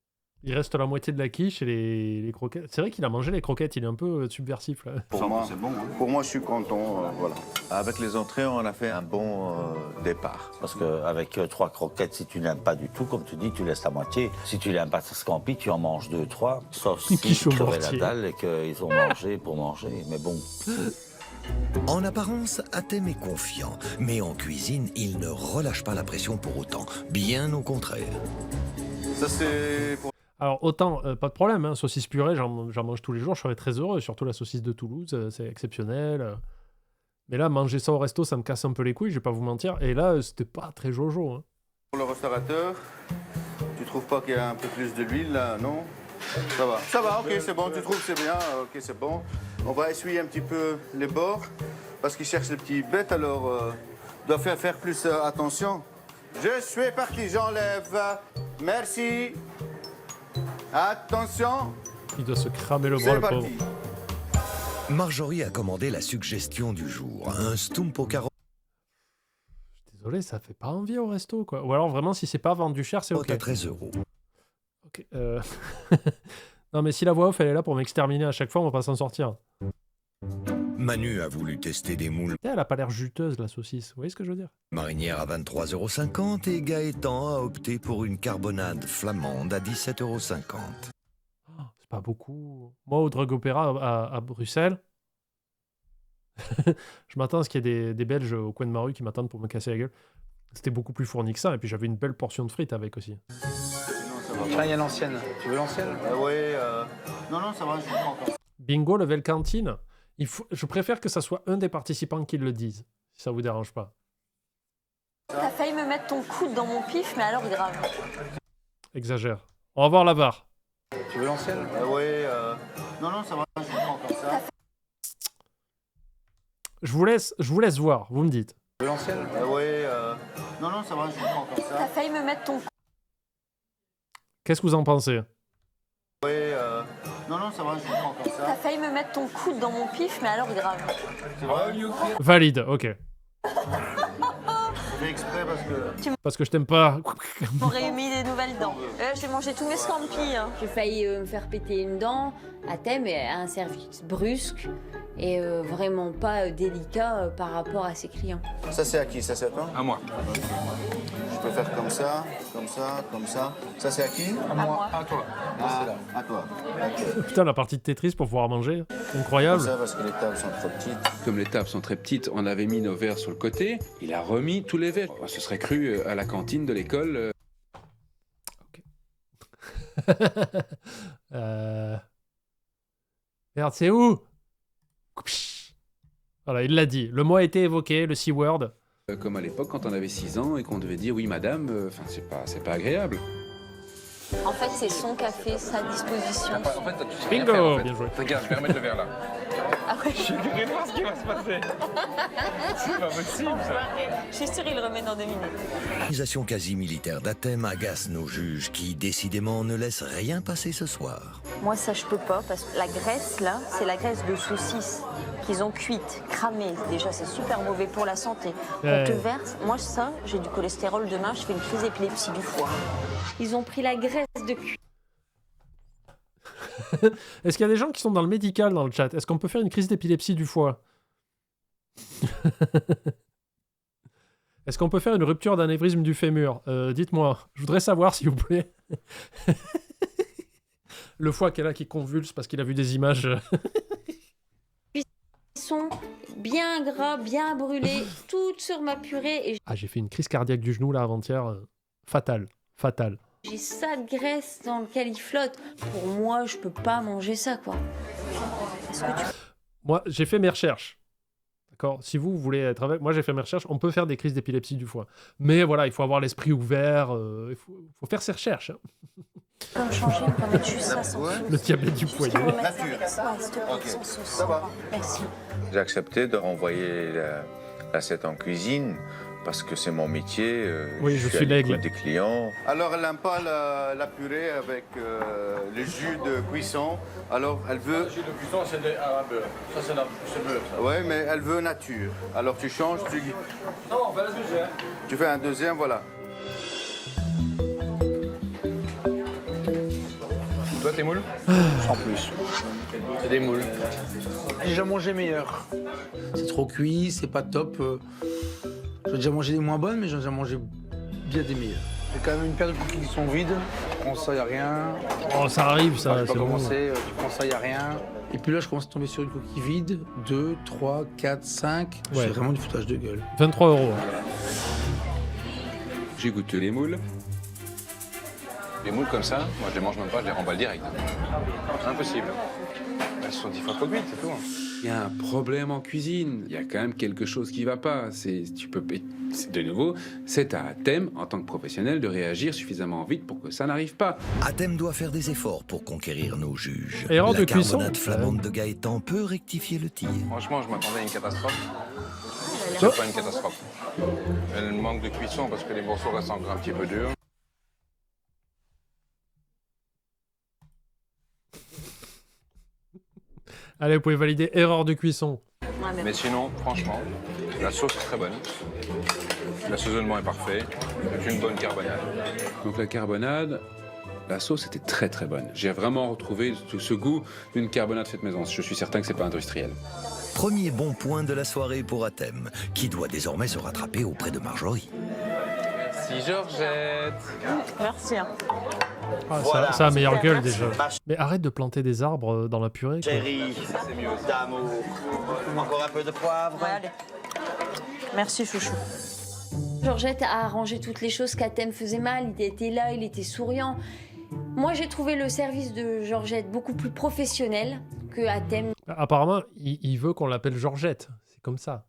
S1: Il reste la moitié de la quiche et les croquettes. C'est vrai qu'il a mangé les croquettes, il est un peu subversif, là.
S8: Pour moi, c'est bon. Pour moi, je suis content. Voilà.
S6: Avec les entrées, on a fait un bon départ.
S9: Parce qu'avec 3 croquettes, si tu n'aimes pas du tout, comme tu dis, tu laisses la moitié. Si tu n'aimes pas ce scampi, tu en manges 2, 3. Sauf si tu crevais la dalle et qu'ils ont mangé pour manger. Mais bon.
S2: En apparence, Athème est confiant, mais en cuisine, il ne relâche pas la pression pour autant. Bien au contraire.
S8: Ça, c'est pour...
S1: Alors, autant, pas de problème, hein, saucisse purée, j'en mange tous les jours, je serais très heureux. Surtout la saucisse de Toulouse, c'est exceptionnel. Mais là, manger ça au resto, ça me casse un peu les couilles, je vais pas vous mentir. Et là, c'était pas très jojo. Hein.
S8: Pour le restaurateur, tu trouves pas qu'il y a un peu plus de l'huile, là, non? Ça va, ok, c'est bon, tu trouves que c'est bien, ok, c'est bon. On va essuyer un petit peu les bords, parce qu'ils cherchent les petits bêtes, alors on doit faire plus attention. Je suis parti, j'enlève. Merci. Attention.
S1: Il doit se cramer le bras,
S8: C'est
S1: le pauvre.
S8: parti.
S2: Marjorie a commandé la suggestion du jour, un stump aux carottes
S1: Désolé, ça fait pas envie au resto, quoi. Ou alors, vraiment, si c'est pas vendu cher, c'est ok.
S2: à 13 €.
S1: Ok. Non, mais si la voix off, elle est là pour m'exterminer à chaque fois, on va pas s'en sortir.
S2: Manu a voulu tester des moules
S1: Elle a pas l'air juteuse, la saucisse. Vous voyez ce que je veux dire?
S2: marinières à 23,50 € et Gaëtan a opté pour une carbonade flamande à 17,50 €.
S1: Oh, c'est pas beaucoup. Moi, au Drug Opéra à Bruxelles, je m'attends à ce qu'il y ait des Belges au coin de ma rue qui m'attendent pour me casser la gueule. C'était beaucoup plus fourni que ça, et puis j'avais une belle portion de frites avec aussi.
S10: Tiens, il y a l'ancienne. Tu veux l'ancienne?
S8: Oui, non, ça va, je prends comme ça.
S1: Bingo, level cantine. Je préfère que ça soit un des participants qui le dise, si ça vous dérange pas.
S5: T'as failli me mettre ton coude dans mon pif, mais alors grave.
S1: Exagère. On va voir la barre.
S10: Tu veux l'ancienne?
S8: Oui, non, ça va, je prends comme ça.
S1: Je vous laisse voir, vous me dites.
S10: Tu veux l'ancienne?
S8: Oui, non, ça va, je prends comme ça.
S5: T'as failli me mettre ton
S1: Qu'est-ce que vous en pensez?
S8: Oui, non, ça va, je prends comme ça.
S5: T'as failli me mettre ton coude dans mon pif, mais alors grave.
S8: C'est vrai?
S1: Valide, ok.
S8: Je fais exprès
S1: Parce que je t'aime pas.
S5: M'aurais mis des nouvelles dents. J'ai mangé tous mes scampis. Hein. J'ai failli me faire péter une dent à thème et à un service brusque et vraiment pas délicat par rapport à ses clients.
S8: Ça, c'est à qui? Ça, c'est à toi?
S4: À moi.
S8: Je peux faire comme ça, comme ça, comme ça. Ça, c'est à qui?
S10: À moi. À toi.
S8: À toi. Ok.
S1: Putain, la partie de Tetris pour pouvoir manger. Incroyable.
S8: Comme ça, parce que les tables sont trop petites.
S11: Comme les tables sont très petites, on avait mis nos verres sur le côté. Il a remis tous les verres. On se serait cru à la cantine de l'école.
S1: Merde, c'est où? Voilà, il l'a dit. Le mot a été évoqué, le C-word.
S11: Comme à l'époque, quand on avait 6 ans et qu'on devait dire oui, madame, c'est pas agréable.
S5: En fait, c'est son café, sa disposition.
S4: En fait, tu sais rien
S1: Bingo,
S4: faire, en fait.
S1: bien joué.
S4: Regarde, je vais remettre le verre là.
S5: Ah ouais.
S4: Je suis curieux de voir ce qui va se passer. C'est pas possible, ça.
S5: Je suis sûre, il le remet dans 2 minutes.
S2: L'organisation quasi militaire d'Athème agace nos juges qui, décidément, ne laissent rien passer ce soir.
S5: Moi, ça, je peux pas, parce que la graisse, là, c'est la graisse de saucisse qu'ils ont cuite, cramée. Déjà, c'est super mauvais pour la santé. On te verse... Moi, ça, j'ai du cholestérol. Demain, je fais une crise d'épilepsie du foie. Ils ont pris la graisse de cuite.
S1: Est-ce qu'il y a des gens qui sont dans le médical dans le chat? Est-ce qu'on peut faire une crise d'épilepsie du foie? Est-ce qu'on peut faire une rupture d'anévrisme du fémur? Dites-moi. Je voudrais savoir, s'il vous plaît. Le foie qui est là, qui convulse parce qu'il a vu des images.
S5: Ils sont bien gras, bien brûlés, toutes sur ma purée. Et
S1: Ah, j'ai fait une crise cardiaque du genou là avant-hier. Fatale. Fatale.
S5: j'ai ça de graisse dans lequel ils flottent. Pour moi, je peux pas manger ça, quoi. Est-ce que tu...
S1: Moi, j'ai fait mes recherches. D'accord? Si vous voulez être avec moi, j'ai fait mes recherches. On peut faire des crises d'épilepsie du foie. Mais voilà, il faut avoir l'esprit ouvert. Il faut faire ses recherches. Hein.
S5: Tu peux me changer, on peut mettre juste ça sans sauce.
S1: Le diabète du poignet.
S8: Nature.
S5: Ouais, s'il te plaît,
S8: Ok.
S5: sans sauce.
S8: Ça va.
S5: Merci.
S6: J'ai accepté de renvoyer l'assiette en cuisine parce que c'est mon métier.
S1: Oui, je suis
S6: à l'écoute
S1: l'aigle.
S6: des clients.
S8: Alors, elle n'aime pas la purée avec le jus de cuisson. Alors, elle veut...
S12: Le jus de cuisson, c'est à beurre. Ça, c'est beurre. Ça.
S8: Oui, mais elle veut nature. Alors, tu changes,
S12: Non, on fait la deuxième.
S8: tu fais un deuxième, voilà.
S4: Toi, tes moules?
S10: En plus. C'est des moules. J'ai déjà mangé meilleur. C'est trop cuit, c'est pas top. J'ai déjà mangé des moins bonnes, mais j'ai déjà mangé bien des meilleures. J'ai quand même une paire de cookies qui sont vides. Tu prends ça, y a rien.
S1: Oh, ça arrive, ça.
S10: Moi, j'ai
S1: c'est
S10: pas
S1: bon.
S10: commencé, tu prends ça, y a rien. Et puis là, je commence à tomber sur une coquille vide. 2, 3, 4, 5.
S1: Ouais.
S10: C'est vraiment du foutage de gueule.
S1: 23 €.
S11: J'ai goûté les moules.
S4: Les moules comme ça, moi je les mange même pas, je les remballe direct. C'est impossible. Elles sont 10 fois trop cuites, c'est tout.
S11: Il y a un problème en cuisine. Il y a quand même quelque chose qui va pas. De nouveau, c'est à Athème, en tant que professionnel, de réagir suffisamment vite pour que ça n'arrive pas.
S2: Athème doit faire des efforts pour conquérir nos juges.
S1: Erreur
S2: La
S1: de cuisson.
S2: carbonade flamande de Gaëtan peut rectifier le tir.
S4: Franchement, je m'attendais à une catastrophe.
S1: Oh.
S4: C'est pas une catastrophe. Elle manque de cuisson parce que les morceaux restent encore un petit peu durs.
S1: Allez, vous pouvez valider erreur de cuisson.
S5: Ouais, mais
S4: Mais sinon, franchement, la sauce est très bonne. L'assaisonnement est parfait. C'est une bonne carbonade.
S11: Donc la carbonade, la sauce était très très bonne. J'ai vraiment retrouvé tout ce goût d'une carbonade faite maison. Je suis certain que c'est pas industriel.
S2: Premier bon point de la soirée pour Athème, qui doit désormais se rattraper auprès de Marjorie.
S4: Merci Georgette.
S5: merci. Hein.
S1: Ah,
S9: Voilà.
S1: ça a meilleure gueule déjà.
S9: Ma
S1: Mais arrête de planter des arbres dans la purée. quoi.
S9: chérie d'amour. Encore un peu de poivre.
S5: Ouais, allez. Merci, chouchou. Georgette a arrangé toutes les choses qu'Atem faisait mal. Il était là, il était souriant. Moi, j'ai trouvé le service de Georgette beaucoup plus professionnel que Atem
S1: Apparemment, il veut qu'on l'appelle Georgette. C'est comme ça.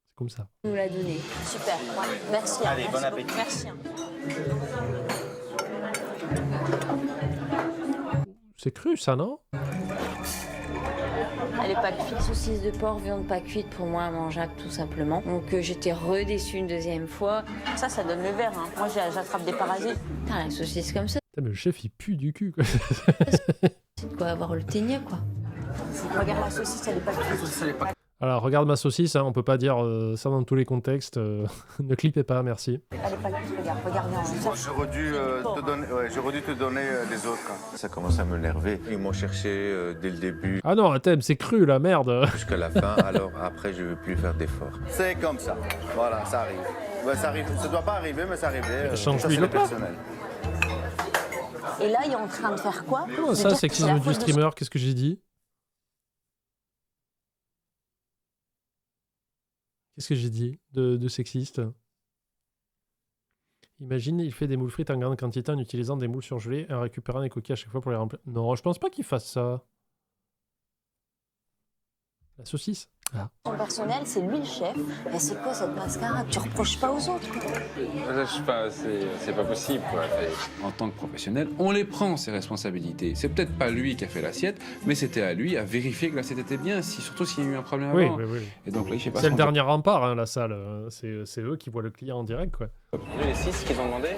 S1: C'est comme ça.
S5: nous l'a donné. Super, ouais. Merci.
S9: Allez,
S5: merci
S9: bon
S5: beaucoup.
S9: appétit.
S5: Merci.
S1: C'est cru, ça, non?
S5: Elle est pas cuite. Saucisse de porc, viande pas cuite, pour moi, mangeable, tout simplement. Donc j'étais redéçue une deuxième fois. Ça donne le verre. Hein. Moi, j'attrape des parasites. Putain, la saucisse comme ça,
S1: Putain, mais le chef, il pue du cul, quoi.
S5: c'est de quoi avoir le ténia, quoi. Regarde la saucisse, elle est pas cuite.
S1: Alors, regarde ma saucisse, hein, on peut pas dire ça dans tous les contextes. Ne clippez pas, merci.
S5: Elle est pas cuite, regarde en ça.
S8: J'aurais dû te donner les autres. Ça commence à m'énerver. Ils m'ont cherché dès le début
S1: Ah non, Atem, c'est cru, la merde.
S8: jusqu'à la fin, alors après je ne veux plus faire d'efforts. C'est comme ça. Voilà, ça arrive. Ouais, ça arrive. Ça doit pas arriver, mais ça arrivait.
S1: Change-lui le plat.
S5: Et là, il est en train de faire quoi?
S1: Comment ça, sexisme du streamer? Qu'est-ce que j'ai dit? Qu'est-ce que j'ai dit de sexiste? Imagine, il fait des moules frites en grande quantité en utilisant des moules surgelés et en récupérant des coquilles à chaque fois pour les remplir. Non, je pense pas qu'il fasse ça. La saucisse? Ah.
S5: Son personnel, c'est lui le chef. Et c'est quoi cette mascarade? Tu reproches pas aux autres, quoi.
S4: Je sais pas, c'est pas possible, quoi.
S11: En tant que professionnel, on les prend, ces responsabilités. C'est peut-être pas lui qui a fait l'assiette, mais c'était à lui à vérifier que l'assiette était bien, surtout s'il y a eu un problème
S1: Oui,
S11: avant.
S1: oui, oui.
S11: Et donc là, il fait pas
S1: C'est
S11: son
S1: le
S11: job.
S1: dernier rempart, hein, la salle. C'est eux qui voient le client en direct, quoi.
S4: Les 6 qu'ils ont demandé.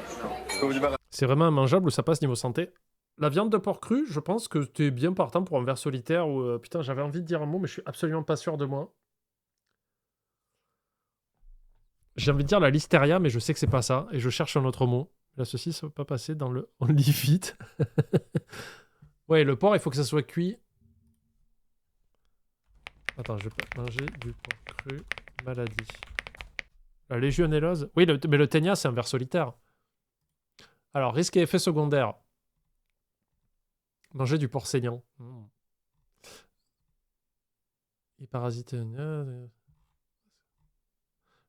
S1: C'est vraiment immangeable ou ça passe niveau santé? La viande de porc cru, je pense que t'es bien partant pour un ver solitaire ou... putain, j'avais envie de dire un mot, mais je suis absolument pas sûr de moi. J'ai envie de dire la listeria, mais je sais que c'est pas ça. Et je cherche un autre mot. La saucisse ne va pas passer dans le OnlyFit. Ouais, le porc, il faut que ça soit cuit. Attends, je vais pas manger du porc cru. Maladie. La légionellose. Oui, mais le ténia, c'est un ver solitaire. Alors, risque et effet secondaire. Manger du porc saignant. Et parasite.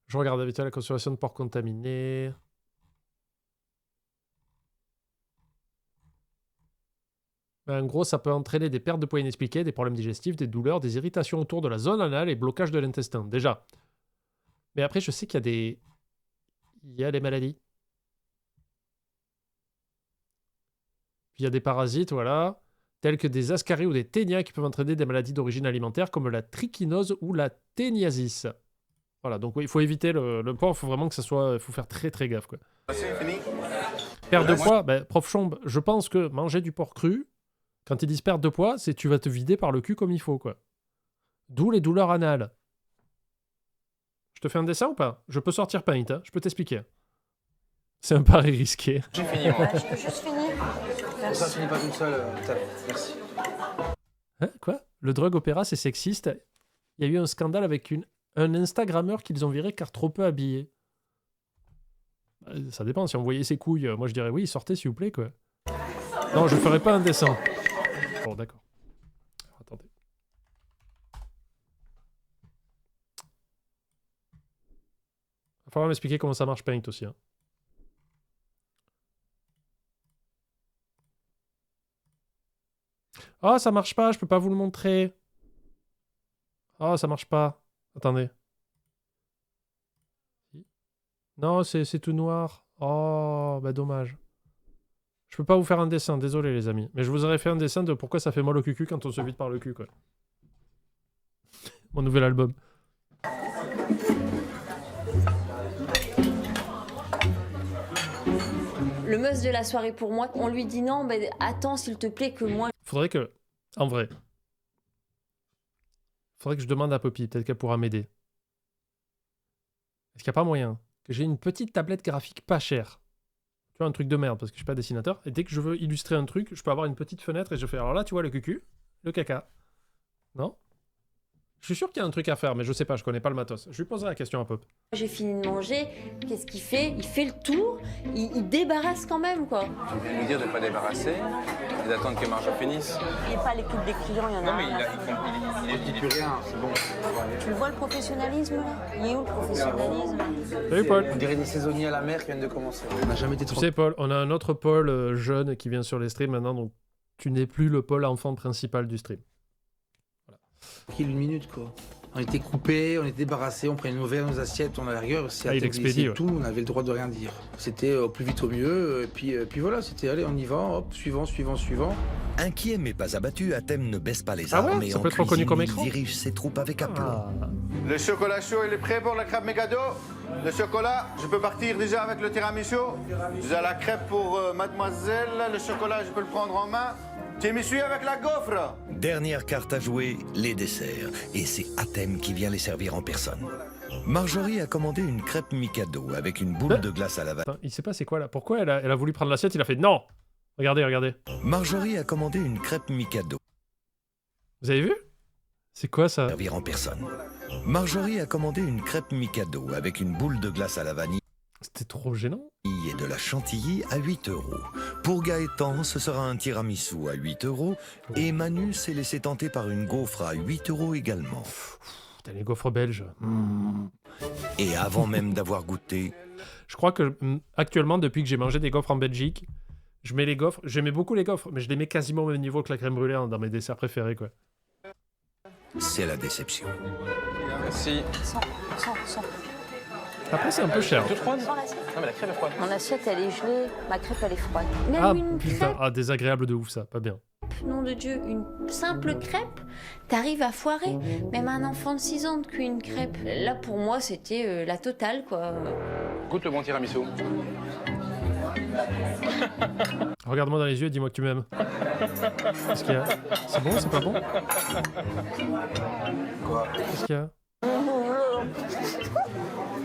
S1: Je regarde habituellement la consommation de porc contaminé. En gros, ça peut entraîner des pertes de poids inexpliquées, des problèmes digestifs, des douleurs, des irritations autour de la zone anale et blocage de l'intestin. Déjà. Mais après, je sais qu'il y a des... Il y a des maladies. Puis il y a des parasites, voilà, tels que des ascaries ou des ténias qui peuvent entraîner des maladies d'origine alimentaire comme la trichinose ou la téniasis. Voilà, donc il faut éviter le porc, il faut vraiment que ça soit... Il faut faire très très gaffe, quoi.
S8: C'est fini.
S1: Perte de poids, ben, prof Chombe, je pense que manger du porc cru, quand ils disent perte de poids, c'est tu vas te vider par le cul comme il faut, quoi. D'où les douleurs anales. Je te fais un dessin ou pas? Je peux sortir Paint, hein, je peux t'expliquer. C'est un pari risqué.
S4: J'ai fini, moi.
S5: Je peux juste finir.
S3: Ça finit pas tout seul. Merci.
S1: Hein, quoi? Le drug opéra, c'est sexiste. Il y a eu un scandale avec un Instagrammeur qu'ils ont viré car trop peu habillé. Ça dépend, si on voyait ses couilles, moi je dirais oui, sortez s'il vous plaît, quoi. Non, je ferai pas un dessin. Bon, d'accord. Attendez. Il va falloir m'expliquer comment ça marche Paint aussi, hein. Oh, ça marche pas, je peux pas vous le montrer. Oh, ça marche pas. Attendez. Non, c'est tout noir. Oh, bah dommage. Je peux pas vous faire un dessin, désolé les amis. Mais je vous aurais fait un dessin de pourquoi ça fait mal au cul quand on se vide par le cul, quoi. Mon nouvel album.
S5: Le must de la soirée pour moi, on lui dit non, ben attends s'il te plaît que moi...
S1: Faudrait que... En vrai. Faudrait que je demande à Poppy, peut-être qu'elle pourra m'aider. Est-ce qu'il n'y a pas moyen que j'ai une petite tablette graphique pas chère? Tu vois, un truc de merde, parce que je suis pas dessinateur. Et dès que je veux illustrer un truc, je peux avoir une petite fenêtre et je fais... Alors là, tu vois le cucu, le caca. Non? Je suis sûr qu'il y a un truc à faire, mais je sais pas, je connais pas le matos. Je lui poserai la question à Pop.
S5: J'ai fini de manger, qu'est-ce qu'il fait? Il fait le tour, il débarrasse quand même, quoi.
S4: Tu viens de lui dire de ne pas débarrasser et d'attendre que Marjo finisse.
S5: Il n'est pas à l'écoute des clients, il y en a
S4: Non, mais
S5: un.
S3: Il dit plus rien, c'est bon.
S5: Tu le vois le professionnalisme là? Il est où le professionnalisme?
S1: Salut Paul.
S3: On dirait des saisonniers à la mer qui viennent de commencer. On n'a jamais été
S1: Tu
S3: trop...
S1: sais Paul, on a un autre Paul jeune qui vient sur les streams maintenant, donc tu n'es plus le Paul enfant principal du stream.
S3: Tranquille, une minute quoi. On était coupés, on était débarrassés, on prenait nos verres, nos assiettes, on a la rigueur, c'est
S1: il expédie, ouais.
S3: tout, on avait le droit de rien dire. C'était au plus vite au mieux, et puis voilà, c'était allez, on y va, hop, suivant.
S2: Inquiet mais pas abattu, Atem ne baisse pas les
S1: Ah ouais,
S2: armes et
S1: ça
S2: en
S1: peut être reconnu
S2: cuisine,
S1: comme
S2: il
S1: écran.
S2: dirige ses troupes avec aplomb.
S8: Le chocolat chaud, il est prêt pour la crêpe Megado? Le chocolat, je peux partir déjà avec le tiramisu? Déjà la crêpe pour mademoiselle, le chocolat, je peux le prendre en main. Tu me suis avec la gaufre?
S2: Dernière carte à jouer, les desserts. Et c'est Atem qui vient les servir en personne. Marjorie a commandé une crêpe Mikado avec une boule de glace à la vanille.
S1: Attends, il sait pas c'est quoi là. Pourquoi elle a voulu prendre l'assiette, il a fait non. Regardez.
S2: Marjorie a commandé une crêpe Mikado.
S1: Vous avez vu? C'est quoi ça?
S2: Servir en personne. Marjorie a commandé une crêpe Mikado avec une boule de glace à la vanille.
S1: C'était trop gênant.
S2: Et de la chantilly à 8 €. Pour Gaëtan, ce sera un tiramisu à 8 €. Et Manu s'est laissé tenter par une gaufre à 8 € également.
S1: Putain, les gaufres belges.
S2: Et avant même d'avoir goûté...
S1: Je crois que actuellement, depuis que j'ai mangé des gaufres en Belgique, je mets les gaufres. J'aimais beaucoup les gaufres, mais je les mets quasiment au même niveau que la crème brûlée dans mes desserts préférés, quoi.
S2: C'est la déception.
S4: Merci.
S5: 100.
S1: Après, c'est un peu cher.
S5: Sans l'assiette.
S4: Non, mais la crêpe est froide.
S5: Mon assiette, elle est gelée, ma crêpe, elle est froide. Même
S1: Ah
S5: une
S1: putain,
S5: crêpe,
S1: désagréable de ouf ça, pas bien.
S5: nom de Dieu, une simple crêpe, t'arrives à foirer. Même un enfant de 6 ans de cuit une crêpe. Là, pour moi, c'était la totale, quoi.
S4: Goûte le bon tiramisu.
S1: Regarde-moi dans les yeux et dis-moi que tu m'aimes. Qu'est-ce qu'il y a? C'est bon, c'est pas bon? Qu'est-ce qu'il y a?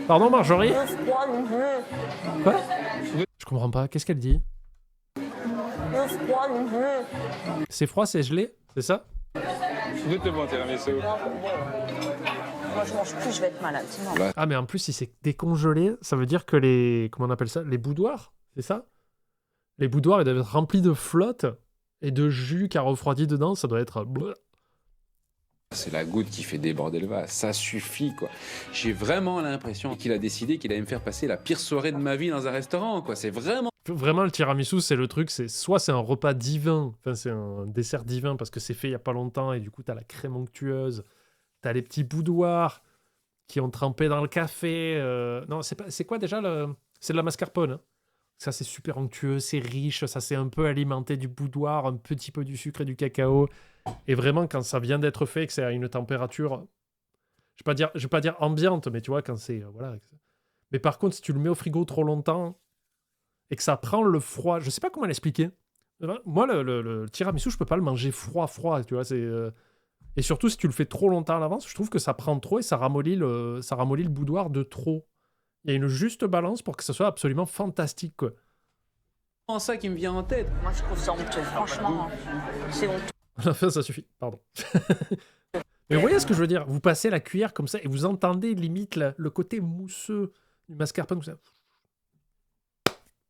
S1: Pardon, Marjorie? Quoi? Je comprends pas, qu'est-ce qu'elle dit? C'est froid, c'est gelé, c'est ça?
S4: Goûte le bon tiramisu.
S5: Moi, je mange plus, je vais être malade. Sinon.
S1: Ah, mais en plus, si c'est décongelé, ça veut dire que les... Comment on appelle ça? Les boudoirs, c'est ça? Les boudoirs, ils doivent être remplis de flotte et de jus qui a refroidi dedans, ça doit être...
S11: C'est la goutte qui fait déborder le vase, ça suffit quoi. J'ai vraiment l'impression qu'il a décidé qu'il allait me faire passer la pire soirée de ma vie dans un restaurant quoi, c'est vraiment...
S1: Vraiment, le tiramisu, c'est le truc, c'est soit c'est un repas divin, enfin c'est un dessert divin parce que c'est fait il y a pas longtemps et du coup t'as la crème onctueuse, t'as les petits boudoirs qui ont trempé dans le café. Non, c'est quoi déjà le... C'est de la mascarpone. Hein. Ça c'est super onctueux, c'est riche, ça c'est un peu alimenté du boudoir, un petit peu du sucre et du cacao. Et vraiment, quand ça vient d'être fait, que c'est à une température, je vais pas dire ambiante, mais tu vois, quand c'est... voilà. Mais par contre, si tu le mets au frigo trop longtemps et que ça prend le froid, je sais pas comment l'expliquer. Moi, le tiramisu, je peux pas le manger froid, tu vois. Et surtout, si tu le fais trop longtemps à l'avance, je trouve que ça prend trop et ça ramollit le boudoir de trop. Il y a une juste balance pour que ce soit absolument fantastique, quoi.
S11: C'est ça qui me vient en tête.
S5: Moi, je trouve ça honteux, franchement. C'est honteux.
S1: À la fin, ça suffit. Pardon. Mais vous voyez ce que je veux dire? Vous passez la cuillère comme ça et vous entendez limite le côté mousseux du mascarpone. Comme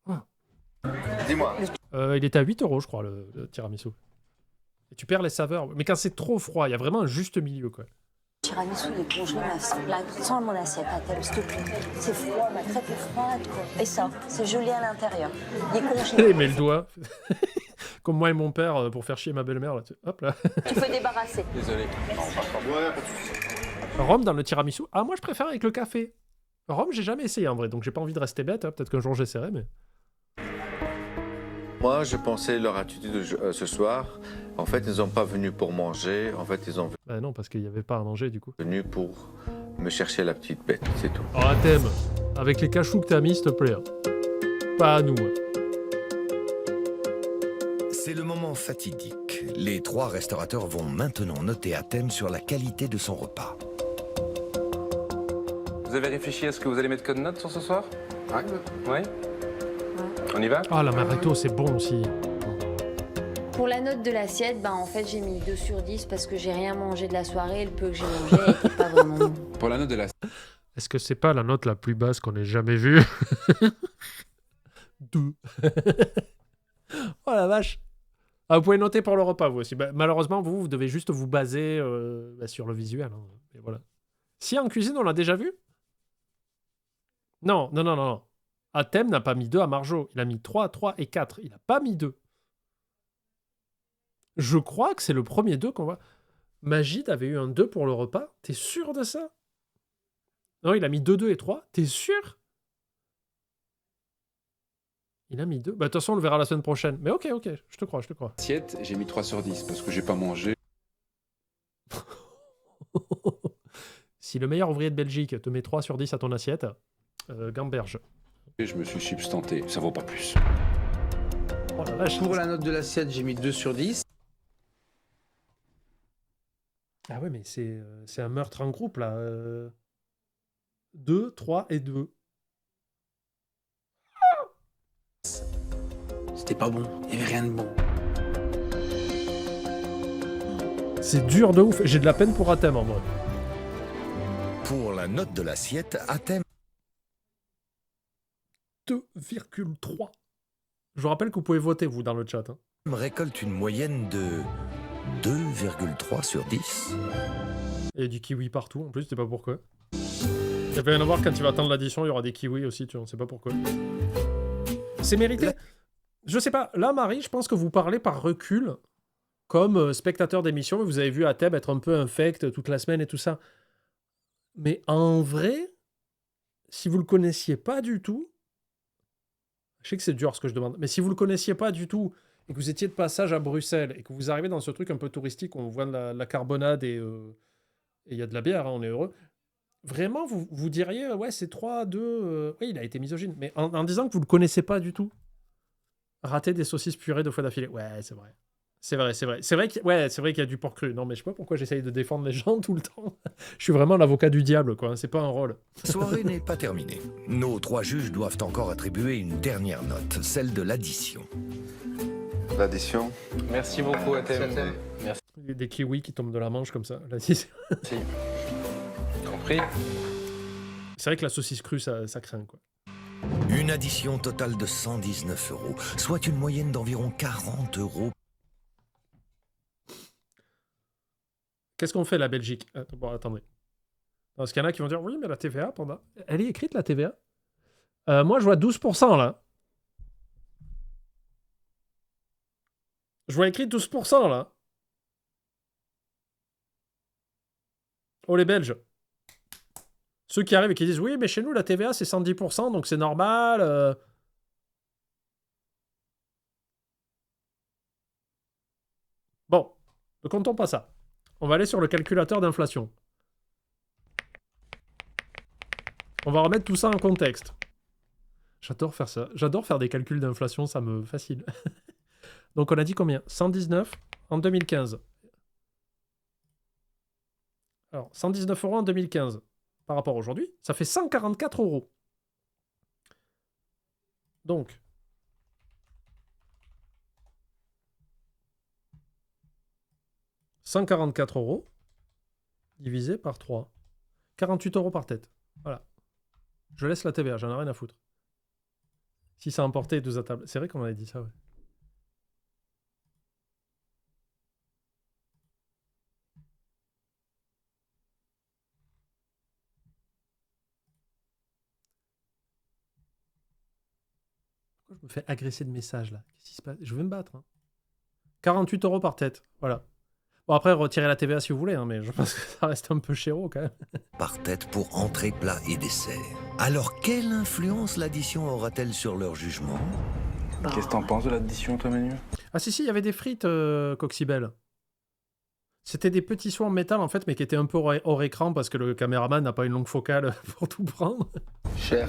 S1: ça.
S8: Dis-moi.
S1: Il était à 8 €, je crois, le tiramisu. Et tu perds les saveurs. Mais quand c'est trop froid, il y a vraiment un juste milieu, quoi.
S5: Le tiramisu, il est congelé, sans mon assiette, Athènes, s'il te plaît. C'est froid, ma crêpe est froide, quoi. Et ça, c'est gelé à l'intérieur. Il est congelé.
S1: Il met le doigt. Comme moi et mon père, pour faire chier ma belle-mère, là. Hop là.
S5: Tu peux débarrasser.
S4: Désolé.
S1: Rhum dans le tiramisu. Ah, moi, je préfère avec le café. Rhum, j'ai jamais essayé, en vrai. Donc, j'ai pas envie de rester bête. Hein. Peut-être qu'un jour, j'essaierai, mais...
S6: Moi, je pensais leur attitude ce soir. En fait, ils n'ont pas venu pour manger. En fait, ils ont
S1: Bah non, parce qu'il n'y avait pas à manger, du coup.
S6: venu pour me chercher la petite bête, c'est tout.
S1: Oh, thème. Avec les cachous que t'as mis, s'il te plaît. Hein. Pas à nous. Hein.
S2: C'est le moment fatidique. Les 3 restaurateurs vont maintenant noter Atem sur la qualité de son repas.
S4: Vous avez réfléchi à ce que vous allez mettre comme note sur ce soir? Ouais. On y va?
S1: Ah, l'amaretto, c'est bon aussi.
S5: Pour la note de l'assiette, en fait, j'ai mis 2 sur 10 parce que j'ai rien mangé de la soirée et le peu que j'ai mangé n'était pas vraiment bon.
S11: Pour la note de la...
S1: Est-ce que c'est pas la note la plus basse qu'on ait jamais vue? 2. Oh la vache. Ah, vous pouvez noter pour le repas, vous aussi. Malheureusement, vous devez juste vous baser sur le visuel. Hein. Et voilà. Si en cuisine, on l'a déjà vu? Non. Atem n'a pas mis 2 à Marjo. Il a mis 3, 3 et 4. Il n'a pas mis 2. Je crois que c'est le premier 2 qu'on voit. Magid avait eu un 2 pour le repas. T'es sûr de ça? Non, il a mis 2, 2 et 3. T'es sûr? Il a mis 2. De toute façon, on le verra la semaine prochaine. Mais ok, je te crois.
S11: Assiette, j'ai mis 3 sur 10 parce que j'ai pas mangé.
S1: Si le meilleur ouvrier de Belgique te met 3 sur 10 à ton assiette, gamberge.
S11: Et je me suis substanté, ça vaut pas plus.
S1: Oh la vache.
S10: Pour la note de l'assiette, j'ai mis 2 sur 10.
S1: Ah ouais, mais c'est un meurtre en groupe, là. 2, 3 et 2.
S10: C'était pas bon, il y avait rien de bon.
S1: C'est dur de ouf. J'ai de la peine pour Atem, en vrai.
S2: Pour la note de l'assiette, Atem
S1: 2,3. Je vous rappelle que vous pouvez voter, vous, dans le chat. Hein.
S2: récolte une moyenne de 2,3 sur 10.
S1: Il y a du kiwi partout, en plus, je sais pas pourquoi. Il va y en avoir quand tu vas attendre l'addition, il y aura des kiwis aussi, tu vois, on sait pas pourquoi. C'est mérité. Je sais pas, là, Marie, je pense que vous parlez par recul, comme spectateur d'émission, vous avez vu Atem être un peu infect toute la semaine et tout ça. Mais en vrai, si vous le connaissiez pas du tout, je sais que c'est dur ce que je demande, mais si vous le connaissiez pas du tout et que vous étiez de passage à Bruxelles et que vous arrivez dans ce truc un peu touristique où on voit de la carbonade et il y a de la bière, hein, on est heureux, vraiment vous diriez ouais c'est 3, 2... Oui, il a été misogyne, mais en disant que vous le connaissez pas du tout, rater des saucisses purées 2 fois d'affilée, ouais c'est vrai. C'est vrai qu'il y a du porc cru. Non, mais je sais pas pourquoi j'essaye de défendre les gens tout le temps. Je suis vraiment l'avocat du diable, quoi. C'est pas un rôle.
S2: La soirée n'est pas terminée. Nos 3 juges doivent encore attribuer une dernière note, celle de l'addition.
S6: L'addition.
S4: Merci beaucoup, Atem. Merci.
S1: Des kiwis qui tombent de la manche comme ça. Là, si.
S4: Compris.
S1: C'est vrai que la saucisse crue, ça craint, quoi.
S2: Une addition totale de 119 €, soit une moyenne d'environ 40 €.
S1: Qu'est-ce qu'on fait, la Belgique? Bon, attendez. Parce qu'il y en a qui vont dire, oui, mais la TVA, pendant... Elle est écrite, la TVA? Moi, je vois 12%, là. Je vois écrit 12%, là. Oh, les Belges. Ceux qui arrivent et qui disent, oui, mais chez nous, la TVA, c'est 110%, donc c'est normal. Bon, ne comptons pas ça. On va aller sur le calculateur d'inflation. On va remettre tout ça en contexte. J'adore faire ça. J'adore faire des calculs d'inflation, ça me fascine. Donc on a dit combien? 119 en 2015. Alors, 119 € en 2015 par rapport à aujourd'hui, ça fait 144 €. Donc, « 144 € divisé par 3. 48 € par tête. Voilà. Je laisse la TVA, j'en ai rien à foutre. Si ça emportait 12 à table. C'est vrai qu'on avait dit ça, ouais. Pourquoi je me fais agresser de messages, là? Qu'est-ce qui se passe? Je vais me battre, hein. 48 € par tête, voilà. Bon, après, retirez la TVA si vous voulez, hein, mais je pense que ça reste un peu chéro, quand même.
S2: Par tête pour entrée, plat et dessert. Alors, quelle influence l'addition aura-t-elle sur leur jugement?
S4: Qu'est-ce que t'en penses de l'addition, toi, Manu?
S1: Ah si, il y avait des frites, Coxibel. C'était des petits soins en métal, en fait, mais qui étaient un peu hors écran, parce que le caméraman n'a pas une longue focale pour tout prendre.
S10: Cher,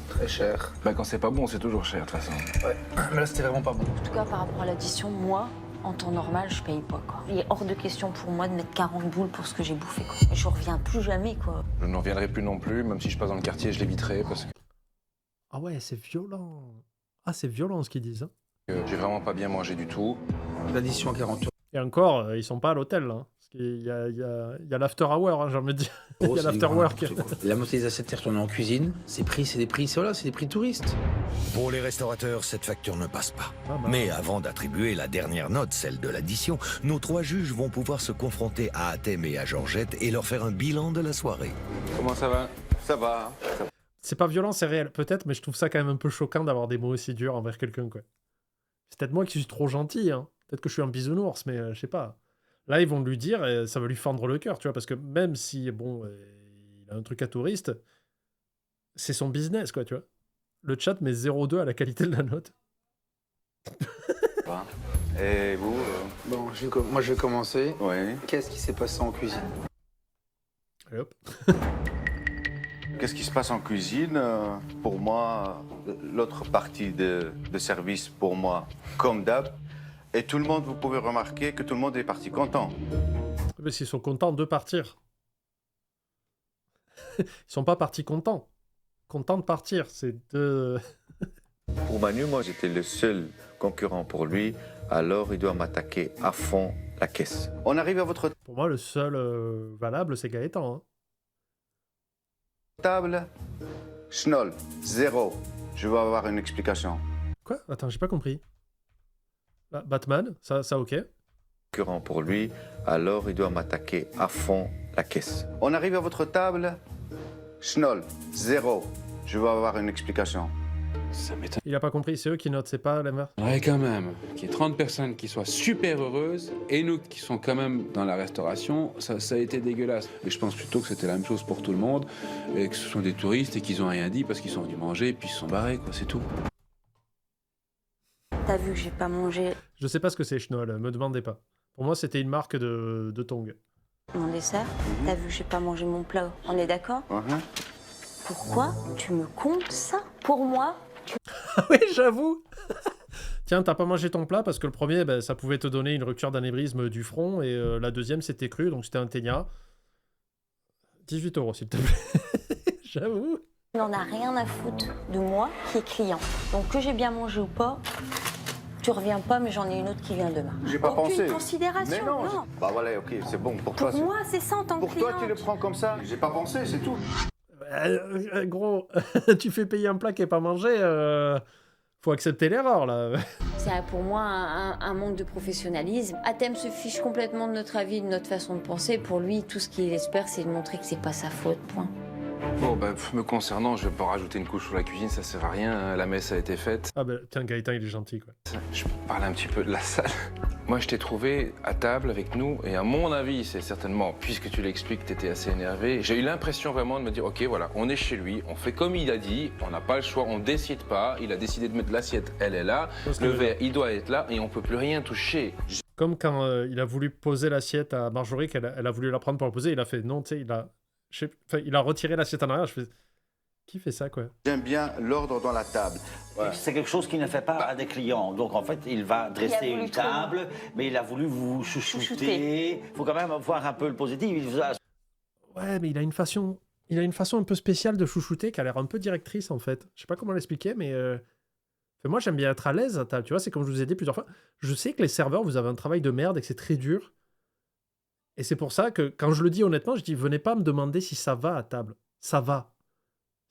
S10: très cher.
S4: Bah quand c'est pas bon, c'est toujours cher, de toute façon.
S10: Ouais, mais là c'était vraiment pas bon.
S5: En tout cas, par rapport à l'addition, moi, en temps normal, je paye pas, quoi. Il est hors de question pour moi de mettre 40 boules pour ce que j'ai bouffé, quoi. Et je reviens plus jamais, quoi.
S4: Je ne reviendrai plus non plus, même si je passe dans le quartier, je l'éviterai, parce
S1: Ah ouais, c'est violent. Ah, c'est violent ce qu'ils disent. Hein.
S4: J'ai vraiment pas bien mangé du tout.
S3: L'addition à 40 euros.
S1: Et encore, ils sont pas à l'hôtel, là. Parce qu'il y a l'after hour, hein, j'ai envie de dire. Il y a l'after work.
S3: La moitié des assiettes est retournée en cuisine. C'est des prix, voilà, c'est des prix touristes.
S2: Pour les restaurateurs, cette facture ne passe pas.
S1: Ah bah.
S2: Mais avant d'attribuer la dernière note, celle de l'addition, nos 3 juges vont pouvoir se confronter à Athème et à Georgette et leur faire un bilan de la soirée.
S4: Comment ça va?
S8: Ça va.
S1: C'est pas violent, c'est réel, peut-être, mais je trouve ça quand même un peu choquant d'avoir des mots aussi durs envers quelqu'un, quoi. C'est peut-être moi qui suis trop gentil, hein. Peut-être que je suis un bisounours, mais je sais pas. Là, ils vont lui dire, et ça va lui fendre le cœur, tu vois, parce que même si, bon, il a un truc à touriste, c'est son business, quoi, tu vois. Le chat met 0,2 à la qualité de la note.
S8: Et vous
S3: Bon, moi je vais commencer.
S8: Oui.
S3: Qu'est-ce qui s'est passé en cuisine?
S1: Allez hop.
S8: Qu'est-ce qui se passe en cuisine? Pour moi, l'autre partie de service, pour moi, comme d'hab. Et tout le monde, vous pouvez remarquer que tout le monde est parti content.
S1: Mais s'ils sont contents de partir. Ils sont pas partis contents. Contents de partir, c'est de...
S6: Pour Manu, moi, j'étais le seul concurrent pour lui. Alors, il doit m'attaquer à fond la caisse.
S8: On arrive à votre
S1: Pour moi, le seul valable, c'est Gaëtan, hein.
S8: table. Schnoll, 0. Je veux avoir une explication.
S1: Quoi? Attends, j'ai pas compris. Ah, Batman, ça ok.
S6: Concurrent pour lui. Alors, il doit m'attaquer à fond la caisse.
S8: On arrive à votre table. Schnoll, 0. Je veux avoir une explication.
S11: Ça m'étonne.
S1: Il a pas compris, c'est eux qui notent, c'est pas la mère.
S11: Ouais, quand même. Qu'il y ait 30 personnes qui soient super heureuses et nous qui sont quand même dans la restauration, ça a été dégueulasse. Et je pense plutôt que c'était la même chose pour tout le monde et que ce sont des touristes et qu'ils ont rien dit parce qu'ils sont venus manger et puis ils se sont barrés, quoi, c'est tout.
S5: T'as vu que j'ai pas mangé
S1: Je sais pas ce que c'est, Schnoll, me demandez pas. Pour moi, c'était une marque de tongs.
S5: mon dessert? T'as vu que j'ai pas mangé mon plat? On est d'accord? Pourquoi tu me comptes ça? Pour moi?
S1: Ah oui, j'avoue. Tiens, t'as pas mangé ton plat parce que le premier, ben, ça pouvait te donner une rupture d'anévrisme du front et la deuxième, c'était cru, donc c'était un ténia. 18 €, s'il te plaît. J'avoue.
S5: Il n'en a rien à foutre de moi qui est client. Donc que j'ai bien mangé ou pas, tu reviens pas, mais j'en ai une autre qui vient demain.
S8: J'ai pas pensé.
S5: Aucune considération,
S8: Mais non.
S5: non.
S8: Bah voilà, ok, c'est bon. Pour toi,
S5: Pour moi, c'est ça en tant que
S8: pour toi,
S5: cliente.
S8: tu le prends comme ça. J'ai pas pensé, c'est tout.
S1: Gros, tu fais payer un plat qui est pas mangé, faut accepter l'erreur, là.
S5: C'est pour moi un manque de professionnalisme. Athème se fiche complètement de notre avis, de notre façon de penser. Pour lui, tout ce qu'il espère, c'est de montrer que c'est pas sa faute, point.
S4: Bon, bah, me concernant, je vais pas rajouter une couche sur la cuisine, ça sert à rien, hein. La messe a été faite.
S1: Ah ben, tiens, Gaëtan, il est gentil, quoi.
S4: Je parlais un petit peu de la salle. Moi, je t'ai trouvé à table avec nous, et à mon avis, c'est certainement, puisque tu l'expliques, t'étais assez énervé. J'ai eu l'impression vraiment de me dire, ok, voilà, on est chez lui, on fait comme il a dit, on n'a pas le choix, on décide pas, il a décidé de mettre l'assiette, elle est là, le verre, il doit être là, et on peut plus rien toucher.
S1: Comme quand il a voulu poser l'assiette à Marjorie, elle a voulu la prendre pour la poser, il a fait non, tu sais, il a retiré l'assiette en arrière, je fais... Qui fait ça, quoi?
S8: J'aime bien l'ordre dans la table.
S9: C'est quelque chose qu'il ne fait pas à des clients. Donc en fait, il va dresser une table, mais il a voulu vous chouchouter. Il faut quand même voir un peu le positif. Il vous a...
S1: Ouais, mais il a une façon un peu spéciale de chouchouter qui a l'air un peu directrice, en fait. Je sais pas comment l'expliquer, mais... moi, j'aime bien être à l'aise à table, tu vois, c'est comme je vous ai dit plusieurs fois. Je sais que les serveurs, vous avez un travail de merde et que c'est très dur. Et c'est pour ça que, quand je le dis honnêtement, je dis, venez pas me demander si ça va à table. Ça va.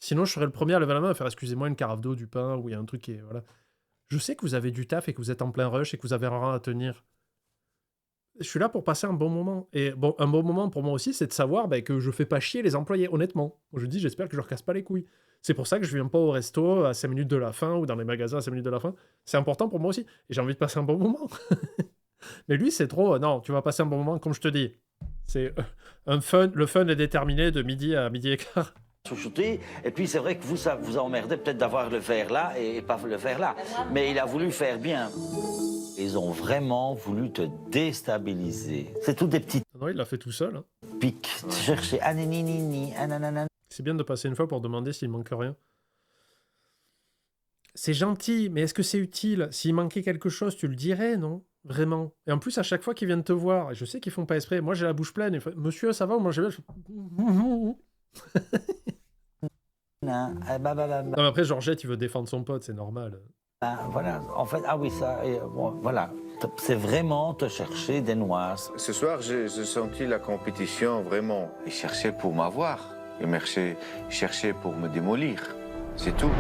S1: Sinon, je serais le premier à lever la main et à faire, excusez-moi, une carafe d'eau, du pain, ou il y a un truc qui est... Voilà. Je sais que vous avez du taf et que vous êtes en plein rush et que vous avez un rang à tenir. Je suis là pour passer un bon moment. Et bon, un bon moment pour moi aussi, c'est de savoir que je fais pas chier les employés, honnêtement. Je dis, j'espère que je leur casse pas les couilles. C'est pour ça que je viens pas au resto à 5 minutes de la fin ou dans les magasins à 5 minutes de la fin. C'est important pour moi aussi. Et j'ai envie de passer un bon moment. Mais lui, c'est trop... non, tu vas passer un bon moment, comme je te dis. C'est un fun. Le fun est déterminé de midi à midi et quart.
S9: Chouchouter. Et puis c'est vrai que vous, ça vous a emmerdé peut-être d'avoir le verre là et pas le verre là. Mais il a voulu faire bien. Ils ont vraiment voulu te déstabiliser. C'est tout des petits
S1: Non, il l'a fait tout seul. Hein.
S9: pics. Chercher anéninini, ananana.
S1: C'est bien de passer une fois pour demander s'il manque rien. C'est gentil, mais est-ce que c'est utile? S'il manquait quelque chose, tu le dirais, non? Vraiment. Et en plus, à chaque fois qu'ils viennent te voir, et je sais qu'ils font pas exprès, moi j'ai la bouche pleine, et monsieur, ça va, vous mangez bien? Non, mais après, Georgette, il veut défendre son pote, c'est normal.
S9: Ben, voilà, en fait, ah oui, ça, bon, voilà. C'est vraiment te chercher des noises.
S6: Ce soir, j'ai senti la compétition vraiment. Ils cherchaient pour m'avoir. Ils cherchaient pour me démolir. C'est tout.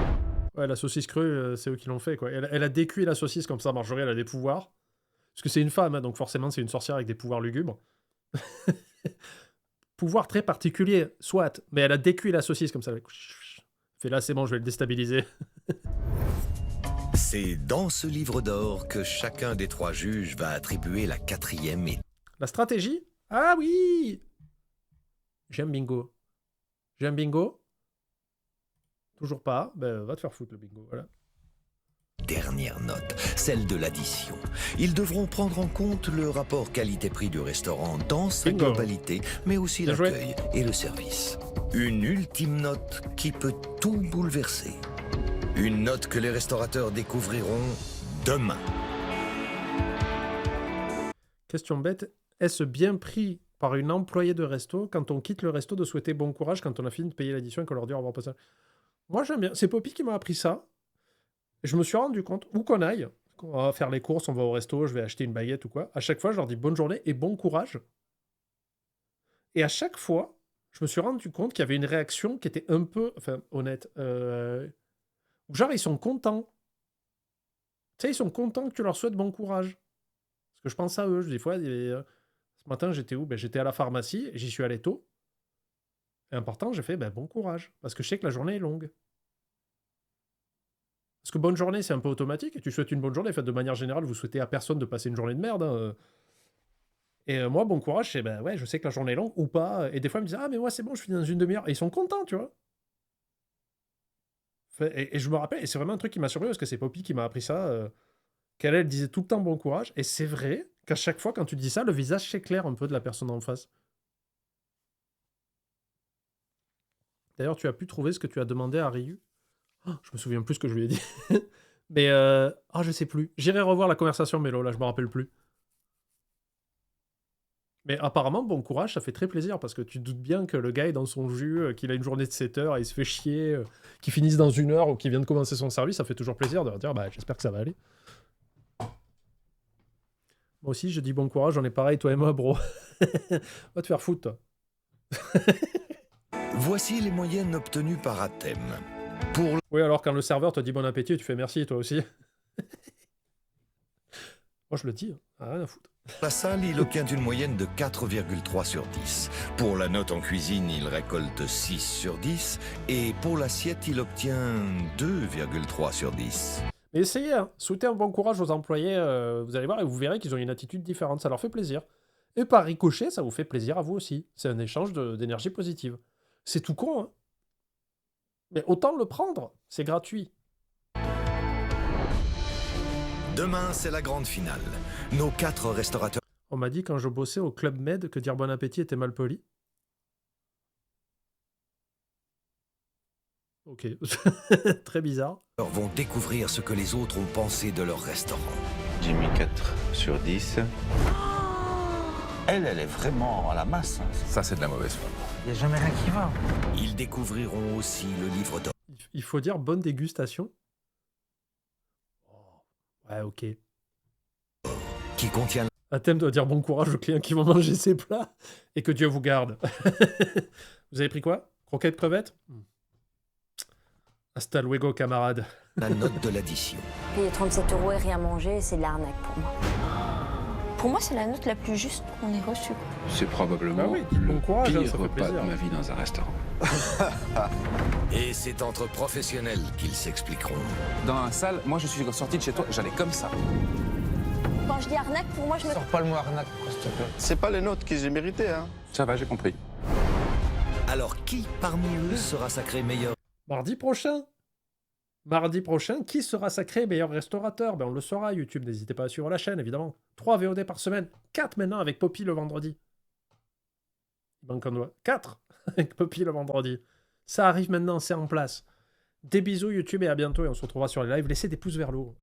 S1: Ouais, la saucisse crue, c'est eux qui l'ont fait, quoi. Elle a décuit la saucisse, comme ça, Marjorie, elle a des pouvoirs. Parce que c'est une femme, hein, donc forcément, c'est une sorcière avec des pouvoirs lugubres. Pouvoir très particulier, soit, mais elle a décuit la saucisse, comme ça. Fait là, c'est bon, je vais le déstabiliser.
S2: C'est dans ce livre d'or que chacun des 3 juges va attribuer la 4e et...
S1: La stratégie? Ah oui! J'aime bingo. J'aime bingo. Toujours pas. Ben, va te faire foutre, le bingo, voilà.
S2: Dernière note, celle de l'addition. Ils devront prendre en compte le rapport qualité-prix du restaurant dans sa
S1: Bingo.
S2: globalité, mais aussi
S1: Bien joué.
S2: l'accueil et le service. Une ultime note qui peut tout bouleverser. Une note que les restaurateurs découvriront demain.
S1: Question bête. Est-ce bien pris par une employée de resto quand on quitte le resto de souhaiter bon courage quand on a fini de payer l'addition et qu'on leur dit au revoir passage? Moi, j'aime bien. C'est Poppy qui m'a appris ça. Et je me suis rendu compte, où qu'on aille, on va faire les courses, on va au resto, je vais acheter une baguette ou quoi, à chaque fois, je leur dis bonne journée et bon courage. Et à chaque fois, je me suis rendu compte qu'il y avait une réaction qui était un peu, enfin, honnête. Genre, ils sont contents. Tu sais, ils sont contents que tu leur souhaites bon courage. Parce que je pense à eux. Des fois, ce matin, j'étais où? Ben, j'étais à la pharmacie, j'y suis allé tôt. Et important, j'ai fait ben, bon courage. Parce que je sais que la journée est longue. Parce que bonne journée, c'est un peu automatique. Et tu souhaites une bonne journée. En fait, de manière générale, vous souhaitez à personne de passer une journée de merde. Hein. Et moi, bon courage, c'est ben ouais, je sais que la journée est longue ou pas. Et des fois, ils me disent ah, mais moi, c'est bon, je finis dans une demi-heure. Et ils sont contents, tu vois. Et je me rappelle, et c'est vraiment un truc qui m'a surpris parce que c'est Poppy qui m'a appris ça. Qu'elle, elle disait tout le temps bon courage. Et c'est vrai qu'à chaque fois, quand tu dis ça, le visage s'éclaire un peu de la personne en face. D'ailleurs, tu as pu trouver ce que tu as demandé à Ryu. Oh, je me souviens plus ce que je lui ai dit. Mais, je sais plus. J'irai revoir la conversation Mélo, là, je me rappelle plus. Mais apparemment, bon courage, ça fait très plaisir, parce que tu te doutes bien que le gars est dans son jus, qu'il a une journée de 7 heures, et il se fait chier, qu'il finisse dans 1 heure, ou qu'il vient de commencer son service, ça fait toujours plaisir de leur dire, bah, j'espère que ça va aller. Moi aussi, je dis bon courage, on est pareil, toi et moi, bro. Va te faire foutre, toi.
S2: Voici les moyennes obtenues par Athème. Pour
S1: Oui, alors quand le serveur te dit bon appétit, tu fais merci, toi aussi. Moi, je le dis, hein, rien à foutre.
S2: la salle, il obtient une moyenne de 4,3 sur 10. Pour la note en cuisine, il récolte 6 sur 10. Et pour l'assiette, il obtient 2,3 sur 10.
S1: Mais essayez, hein. Souhaitez un bon courage aux employés, vous allez voir, et vous verrez qu'ils ont une attitude différente, ça leur fait plaisir. Et par ricochet, ça vous fait plaisir à vous aussi. C'est un échange d'énergie positive. C'est tout con, hein. Mais autant le prendre, c'est gratuit.
S2: Demain, c'est la grande finale. Nos 4 restaurateurs
S1: On m'a dit quand je bossais au Club Med que dire bon appétit était mal poli. Ok. Très bizarre.
S2: vont découvrir ce que les autres ont pensé de leur restaurant.
S6: J'ai mis 4 sur 10.
S9: Elle est vraiment à la masse. Hein.
S7: Ça, c'est de la mauvaise foi.
S9: Il n'y a jamais rien qui va.
S2: Ils découvriront aussi le livre d'or.
S1: Il faut dire bonne dégustation. Ouais, ok.
S2: Qui contient...
S1: Athème doit dire bon courage aux clients qui vont manger ses plats et que Dieu vous garde. Vous avez pris quoi? Croquettes crevettes? Hasta luego, camarade.
S2: La note de l'addition.
S5: Payer 37 € et rien manger, c'est de l'arnaque pour moi. Pour moi, c'est la note la plus juste qu'on ait reçue.
S11: C'est probablement
S1: Bah oui,
S11: le
S1: bon courage, hein,
S11: pire
S1: ça fait
S11: repas de
S1: plaisir.
S11: ma vie dans un restaurant.
S2: Et c'est entre professionnels qu'ils s'expliqueront.
S7: Dans la salle, moi je suis sorti de chez toi, j'allais comme ça.
S5: Quand je dis arnaque, pour moi, je me...
S3: Sors pas le mot arnaque, s'il te plaît.
S8: C'est pas les notes que j'ai méritées, hein.
S7: Ça va, j'ai compris.
S2: Alors qui parmi eux sera sacré meilleur?
S1: Mardi prochain, qui sera sacré meilleur restaurateur? Ben on le saura, YouTube. N'hésitez pas à suivre la chaîne, évidemment. 3 VOD par semaine. 4 maintenant avec Poppy le vendredi. Il manque un doigt. 4 avec Poppy le vendredi. Ça arrive maintenant, c'est en place. Des bisous YouTube et à bientôt. Et on se retrouvera sur les lives. Laissez des pouces vers le haut.